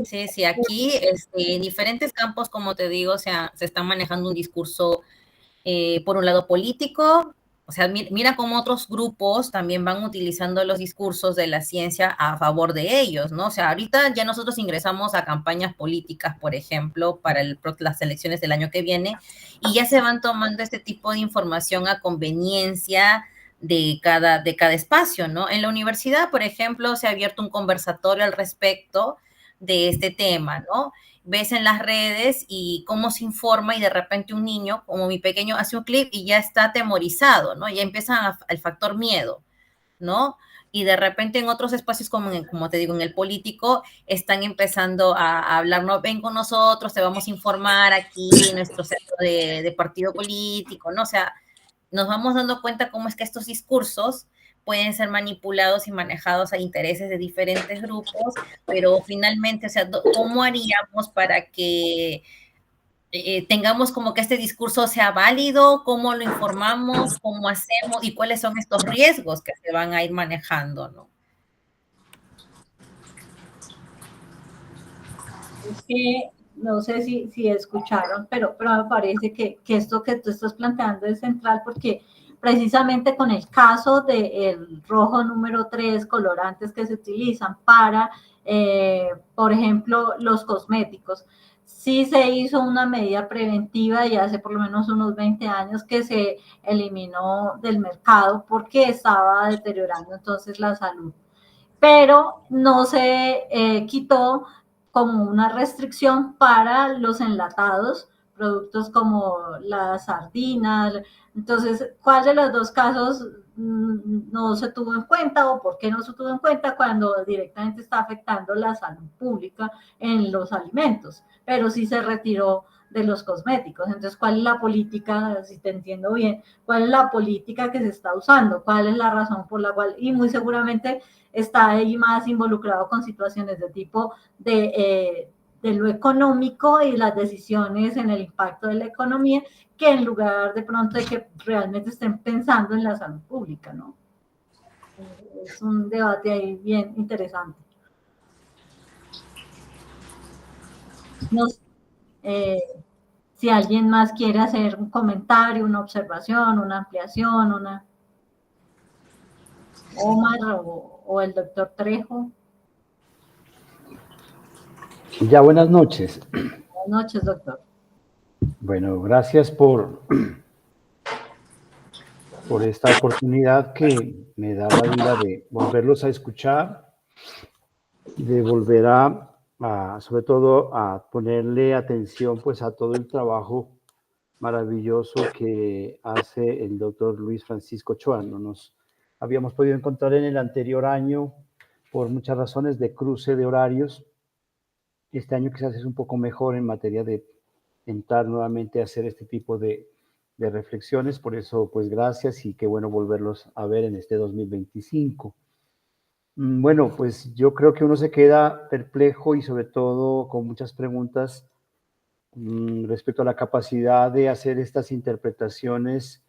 Sí, aquí en diferentes campos, como te digo, o sea, se está manejando un discurso, por un lado político, o sea, mira cómo otros grupos también van utilizando los discursos de la ciencia a favor de ellos, ¿no? O sea, ahorita ya nosotros ingresamos a campañas políticas, por ejemplo, para las elecciones del año que viene, y ya se van tomando este tipo de información a conveniencia de cada espacio, ¿no? En la universidad, por ejemplo, se ha abierto un conversatorio al respecto de este tema, ¿no? Ves en las redes y cómo se informa y de repente un niño, como mi pequeño, hace un clip y ya está atemorizado, ¿no? Ya empieza el factor miedo, ¿no? Y de repente en otros espacios, como te digo, en el político, están empezando a hablar, no, ven con nosotros, te vamos a informar aquí en nuestro centro de partido político, ¿no? O sea, nos vamos dando cuenta cómo es que estos discursos pueden ser manipulados y manejados a intereses de diferentes grupos, pero finalmente, o sea, ¿cómo haríamos para que tengamos como que este discurso sea válido? ¿Cómo lo informamos? ¿Cómo hacemos? ¿Y cuáles son estos riesgos que se van a ir manejando, no? Es que no sé si escucharon, pero me parece que esto que tú estás planteando es central porque precisamente con el caso del rojo número 3, colorantes que se utilizan para, por ejemplo, los cosméticos, sí se hizo una medida preventiva y hace por lo menos unos 20 años que se eliminó del mercado porque estaba deteriorando entonces la salud. Pero no se quitó como una restricción para los enlatados, productos como las sardinas. Entonces, ¿cuál de los dos casos no se tuvo en cuenta o por qué no se tuvo en cuenta cuando directamente está afectando la salud pública en los alimentos? Pero sí se retiró de los cosméticos. Entonces, ¿cuál es la política, si te entiendo bien, cuál es la política que se está usando? ¿Cuál es la razón por la cual? Y muy seguramente está ahí más involucrado con situaciones de tipo de lo económico y las decisiones en el impacto de la economía, que en lugar de pronto de que realmente estén pensando en la salud pública, ¿no? Es un debate ahí bien interesante. No sé si alguien más quiere hacer un comentario, una observación, una ampliación, Omar o el doctor Trejo. Ya, buenas noches. Buenas noches, doctor. Bueno, gracias por esta oportunidad que me da la vida de volverlos a escuchar, de volver sobre todo a ponerle atención pues a todo el trabajo maravilloso que hace el doctor Luis Francisco Ochoa. No nos habíamos podido encontrar en el anterior año por muchas razones de cruce de horarios. Este año quizás es un poco mejor en materia de entrar nuevamente a hacer este tipo de reflexiones. Por eso, pues gracias y qué bueno volverlos a ver en este 2025. Bueno, pues yo creo que uno se queda perplejo y sobre todo con muchas preguntas respecto a la capacidad de hacer estas interpretaciones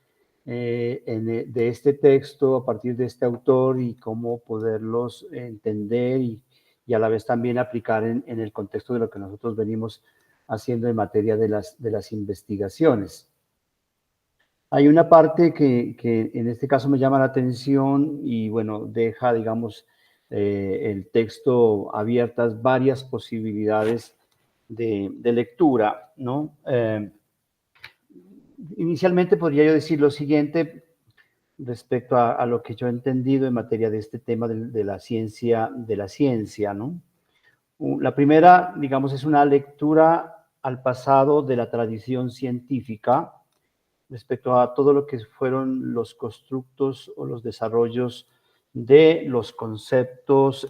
de este texto a partir de este autor y cómo poderlos entender y a la vez también aplicar en el contexto de lo que nosotros venimos haciendo en materia de las investigaciones. Hay una parte que en este caso me llama la atención y bueno, deja, digamos, el texto abiertas varias posibilidades de lectura, ¿no? Inicialmente podría yo decir lo siguiente respecto a lo que yo he entendido en materia de este tema de la ciencia, ¿no? La primera, digamos, es una lectura al pasado de la tradición científica respecto a todo lo que fueron los constructos o los desarrollos de los conceptos,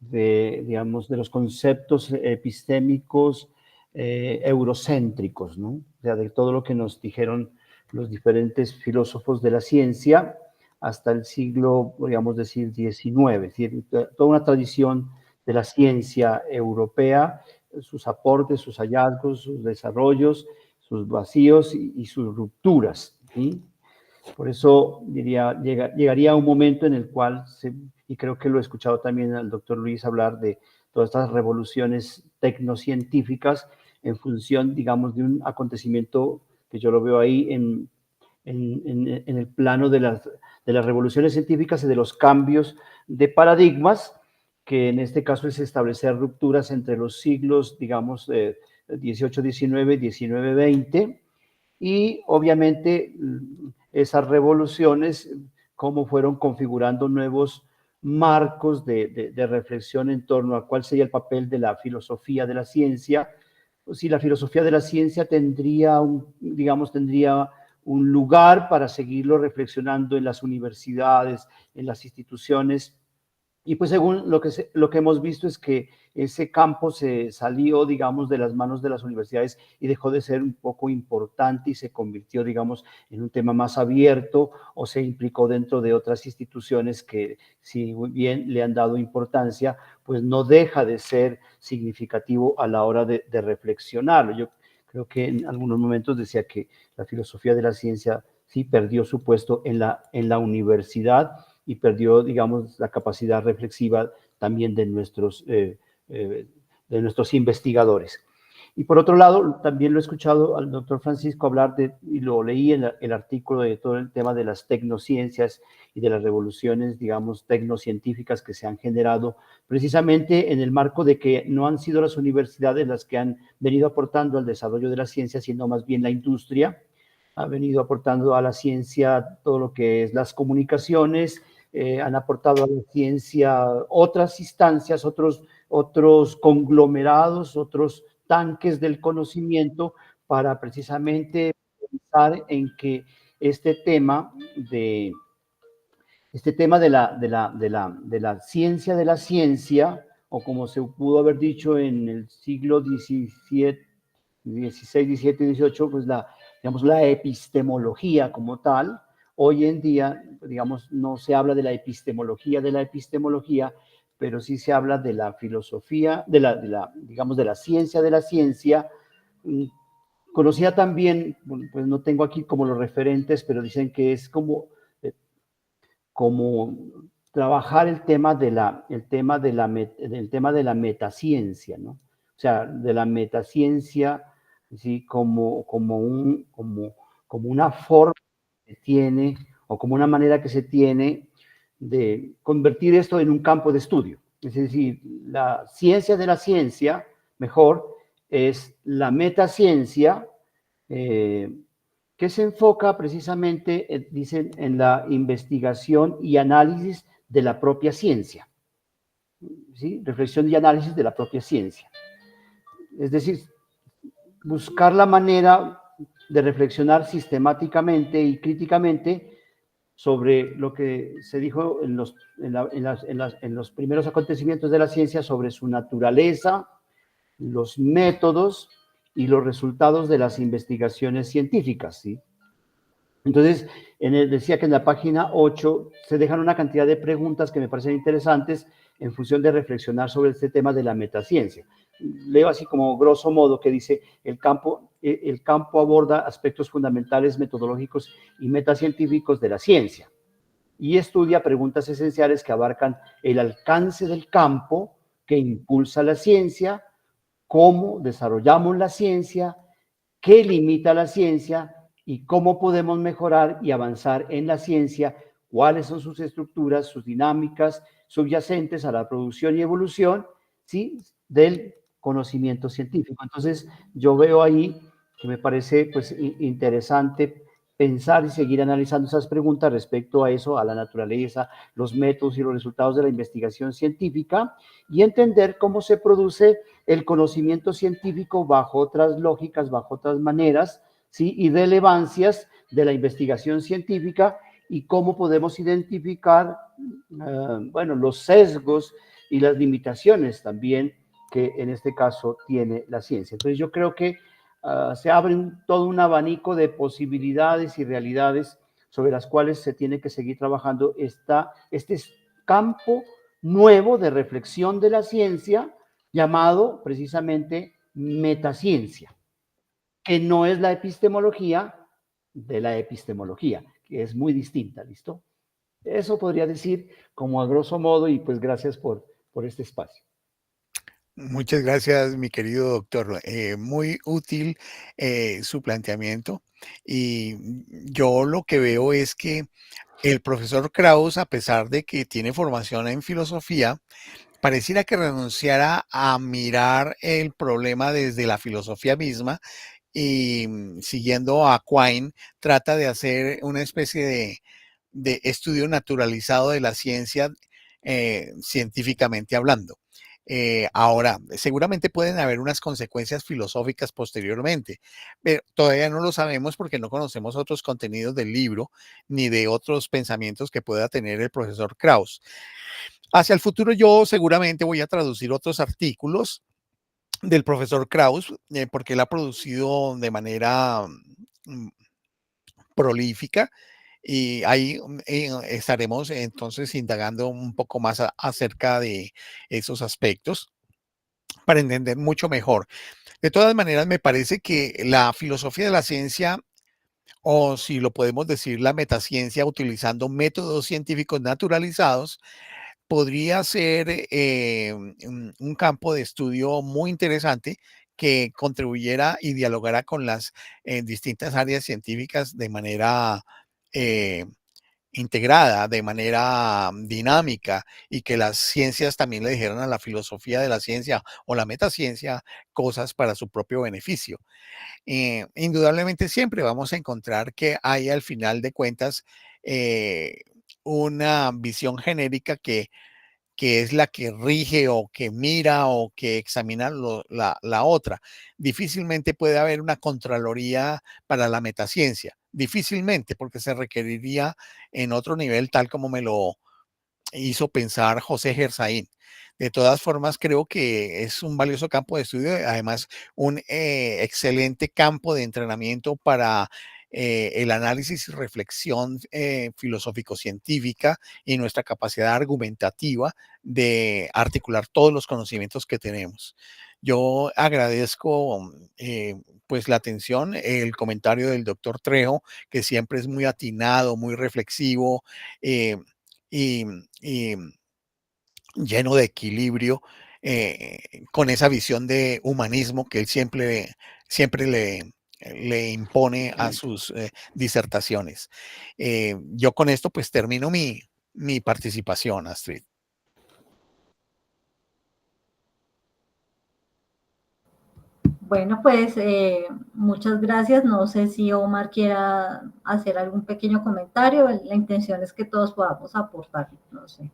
digamos, de los conceptos epistémicos eurocéntricos, ¿no? O sea, de todo lo que nos dijeron los diferentes filósofos de la ciencia hasta el siglo, podríamos decir, XIX, es decir, toda una tradición de la ciencia europea, sus aportes, sus hallazgos, sus desarrollos, sus vacíos y sus rupturas, ¿sí? Por eso diría, llegaría un momento en el cual, y creo que lo he escuchado también al doctor Luis hablar de todas estas revoluciones tecnocientíficas en función, digamos, de un acontecimiento que yo lo veo ahí en el plano de las revoluciones científicas y de los cambios de paradigmas, que en este caso es establecer rupturas entre los siglos, digamos, 18, 19, 19, 20, y obviamente esas revoluciones, cómo fueron configurando nuevos marcos de reflexión en torno a cuál sería el papel de la filosofía de la ciencia. Si la filosofía de la ciencia tendría un lugar para seguirlo reflexionando en las universidades, en las instituciones. Y pues según lo que hemos visto es que ese campo se salió, digamos, de las manos de las universidades y dejó de ser un poco importante y se convirtió, digamos, en un tema más abierto o se implicó dentro de otras instituciones que, si bien le han dado importancia, pues no deja de ser significativo a la hora de reflexionarlo. Yo creo que en algunos momentos decía que la filosofía de la ciencia sí perdió su puesto en la universidad y perdió, digamos, la capacidad reflexiva también de nuestros investigadores. Y por otro lado, también lo he escuchado al doctor Francisco hablar y lo leí en el artículo de todo el tema de las tecnociencias y de las revoluciones, digamos, tecnocientíficas que se han generado precisamente en el marco de que no han sido las universidades las que han venido aportando al desarrollo de la ciencia, sino más bien la industria. Ha venido aportando a la ciencia todo lo que es las comunicaciones, han aportado a la ciencia otras instancias, otros conglomerados, otros tanques del conocimiento para precisamente pensar en que este tema de la ciencia de la ciencia, o como se pudo haber dicho en el siglo XVI, XVI, XVII, XVIII, pues digamos, la epistemología como tal. Hoy en día, digamos, no se habla de la epistemología, pero sí se habla de la filosofía, digamos, de la ciencia, conocida también, pues no tengo aquí como los referentes, pero dicen que es como trabajar el tema de la metaciencia, ¿no? O sea, de la metaciencia, ¿sí? como una forma que tiene, o como una manera que se tiene de convertir esto en un campo de estudio. Es decir, la ciencia de la ciencia, mejor, es la metaciencia, que se enfoca precisamente, dicen, en la investigación y análisis de la propia ciencia, ¿sí? Reflexión y análisis de la propia ciencia. Es decir, buscar la manera de reflexionar sistemáticamente y críticamente sobre lo que se dijo en los primeros acontecimientos de la ciencia, sobre su naturaleza, los métodos y los resultados de las investigaciones científicas, ¿sí? Entonces, decía que en la página 8 se dejan una cantidad de preguntas que me parecen interesantes en función de reflexionar sobre este tema de la metaciencia. Leo así como grosso modo que dice, el campo aborda aspectos fundamentales, metodológicos y metacientíficos de la ciencia y estudia preguntas esenciales que abarcan el alcance del campo que impulsa la ciencia, cómo desarrollamos la ciencia, qué limita la ciencia y cómo podemos mejorar y avanzar en la ciencia, cuáles son sus estructuras, sus dinámicas subyacentes a la producción y evolución, ¿sí?, del conocimiento científico. Entonces, yo veo ahí que me parece pues interesante pensar y seguir analizando esas preguntas respecto a eso, a la naturaleza, los métodos y los resultados de la investigación científica, y entender cómo se produce el conocimiento científico bajo otras lógicas, bajo otras maneras, ¿sí? Y relevancias de la investigación científica y cómo podemos identificar, bueno, los sesgos y las limitaciones también que en este caso tiene la ciencia. Entonces yo creo que se abre todo un abanico de posibilidades y realidades sobre las cuales se tiene que seguir trabajando este campo nuevo de reflexión de la ciencia llamado precisamente metaciencia, que no es la epistemología de la epistemología, que es muy distinta, ¿listo? Eso podría decir como a grosso modo, y pues gracias por este espacio. Muchas gracias, mi querido doctor. Muy útil su planteamiento. Y yo lo que veo es que el profesor Krauss, a pesar de que tiene formación en filosofía, pareciera que renunciara a mirar el problema desde la filosofía misma y siguiendo a Quine, trata de hacer una especie de estudio naturalizado de la ciencia, científicamente hablando. Ahora, seguramente pueden haber unas consecuencias filosóficas posteriormente, pero todavía no lo sabemos porque no conocemos otros contenidos del libro ni de otros pensamientos que pueda tener el profesor Krauss. Hacia el futuro yo seguramente voy a traducir otros artículos del profesor Krauss, porque él ha producido de manera prolífica y ahí estaremos entonces indagando un poco más acerca de esos aspectos para entender mucho mejor. De todas maneras, me parece que la filosofía de la ciencia, o si lo podemos decir, la metaciencia, utilizando métodos científicos naturalizados, podría ser un campo de estudio muy interesante que contribuyera y dialogara con las distintas áreas científicas de manera eh, integrada, de manera dinámica, y que las ciencias también le dijeran a la filosofía de la ciencia o la metaciencia cosas para su propio beneficio. Indudablemente siempre vamos a encontrar que hay al final de cuentas una visión genérica que es la que rige o que mira o que examina la otra. Difícilmente puede haber una contraloría para la metaciencia, difícilmente, porque se requeriría en otro nivel, tal como me lo hizo pensar José Gersaín. De todas formas, creo que es un valioso campo de estudio, además un excelente campo de entrenamiento para el análisis y reflexión filosófico-científica y nuestra capacidad argumentativa de articular todos los conocimientos que tenemos. Yo agradezco pues la atención, el comentario del doctor Trejo, que siempre es muy atinado, muy reflexivo, y, y lleno de equilibrio, con esa visión de humanismo que él siempre le impone a sus disertaciones. Yo con esto pues termino mi participación, Astrid. Bueno, pues muchas gracias. No sé si Omar quiera hacer algún pequeño comentario. La intención es que todos podamos aportar, no sé.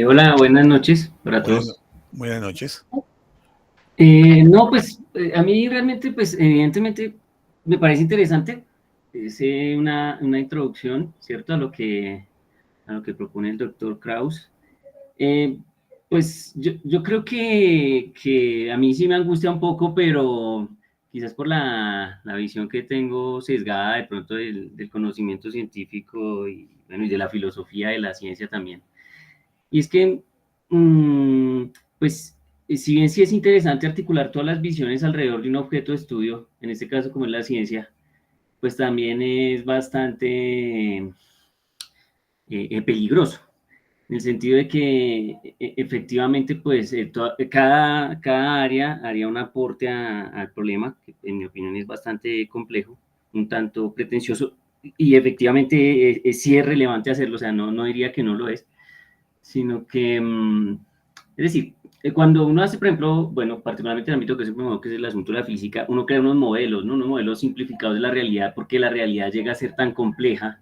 Hola, buenas noches para todos. Buenas noches. No, pues a mí realmente, pues evidentemente me parece interesante. Es una introducción, ¿cierto? A lo que propone el doctor Krauss. Pues yo creo que a mí sí me angustia un poco, pero quizás por la visión que tengo sesgada de pronto del conocimiento científico y, bueno, y de la filosofía de la ciencia también. Y es que, pues, si bien sí es interesante articular todas las visiones alrededor de un objeto de estudio, en este caso como es la ciencia, pues también es bastante peligroso, en el sentido de que efectivamente, pues, cada área haría un aporte al problema, que en mi opinión es bastante complejo, un tanto pretencioso, y efectivamente sí es relevante hacerlo, o sea, no diría que no lo es, sino que, es decir, cuando uno hace, por ejemplo, bueno, particularmente en el ámbito que siempre me muevo, que es el asunto de la física, uno crea unos modelos, ¿no? Unos modelos simplificados de la realidad, porque la realidad llega a ser tan compleja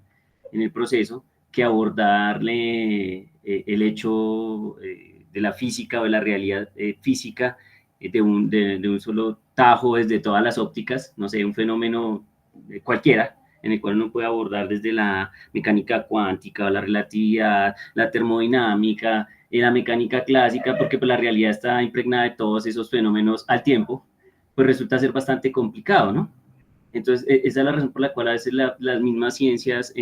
en el proceso que abordarle el hecho de la física o de la realidad física de un solo tajo desde todas las ópticas, no sé, un fenómeno cualquiera, en el cual uno puede abordar desde la mecánica cuántica, la relatividad, la termodinámica, la mecánica clásica, porque pues, la realidad está impregnada de todos esos fenómenos al tiempo, pues resulta ser bastante complicado, ¿no? Entonces, esa es la razón por la cual a veces las mismas ciencias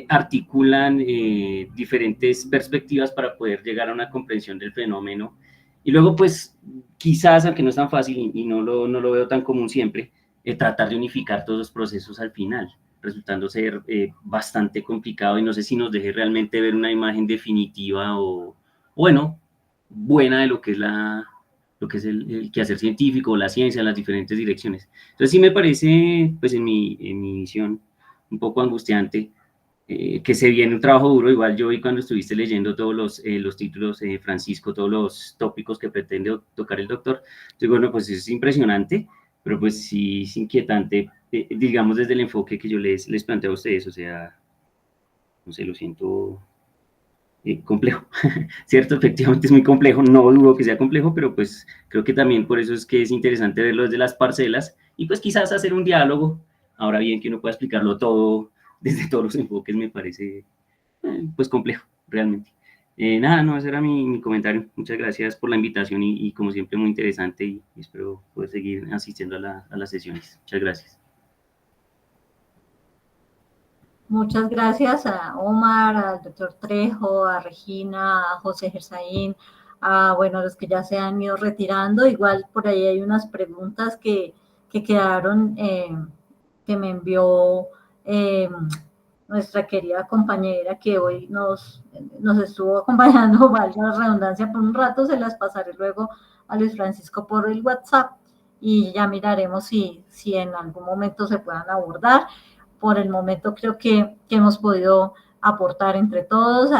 articulan diferentes perspectivas para poder llegar a una comprensión del fenómeno. Y luego, pues, quizás, aunque no es tan fácil y no lo veo tan común siempre, tratar de unificar todos los procesos al final, resultando ser bastante complicado y no sé si nos deje realmente ver una imagen definitiva o, bueno, buena de lo que es el quehacer científico, la ciencia, las diferentes direcciones. Entonces sí me parece, pues en mi visión, un poco angustiante que se viene un trabajo duro. Igual yo vi cuando estuviste leyendo todos los títulos, Francisco, todos los tópicos que pretende tocar el doctor. Entonces, bueno, pues es impresionante, pero pues sí es inquietante, digamos, desde el enfoque que yo les planteo a ustedes, o sea, no sé, lo siento complejo, ¿cierto? Efectivamente es muy complejo, no dudo que sea complejo, pero pues creo que también por eso es que es interesante verlo desde las parcelas y pues quizás hacer un diálogo. Ahora bien, que uno pueda explicarlo todo desde todos los enfoques me parece pues complejo, realmente. Nada, no, ese era mi comentario. Muchas gracias por la invitación y como siempre muy interesante y espero poder seguir asistiendo a las sesiones. Muchas gracias. Muchas gracias a Omar, al doctor Trejo, a Regina, a José Gersaín, a bueno, los que ya se han ido retirando. Igual por ahí hay unas preguntas que quedaron, que me envió nuestra querida compañera que hoy nos estuvo acompañando, valga la redundancia, por un rato. Se las pasaré luego a Luis Francisco por el WhatsApp y ya miraremos si en algún momento se puedan abordar. Por el momento creo que hemos podido aportar entre todos.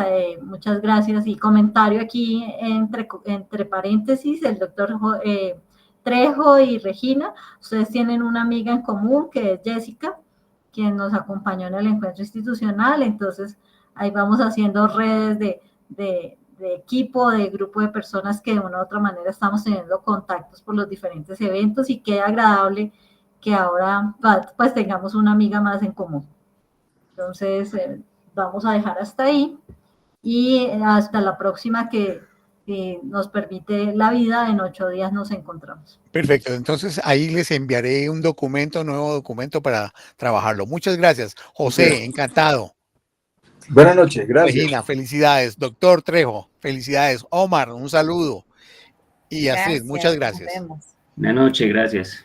Muchas gracias. Y comentario aquí entre paréntesis, el doctor Trejo y Regina, ustedes tienen una amiga en común que es Jessica, quien nos acompañó en el encuentro institucional. Entonces ahí vamos haciendo redes de equipo, de grupo de personas que de una u otra manera estamos teniendo contactos por los diferentes eventos, y qué agradable que ahora pues tengamos una amiga más en común. Entonces vamos a dejar hasta ahí y hasta la próxima que nos permite la vida. En 8 días nos encontramos. Perfecto, entonces ahí les enviaré un documento, nuevo documento para trabajarlo. Muchas gracias. José, encantado. Buenas noches, gracias. Regina, felicidades. Doctor Trejo, felicidades. Omar, un saludo. Y así, muchas gracias. Buenas noches, gracias.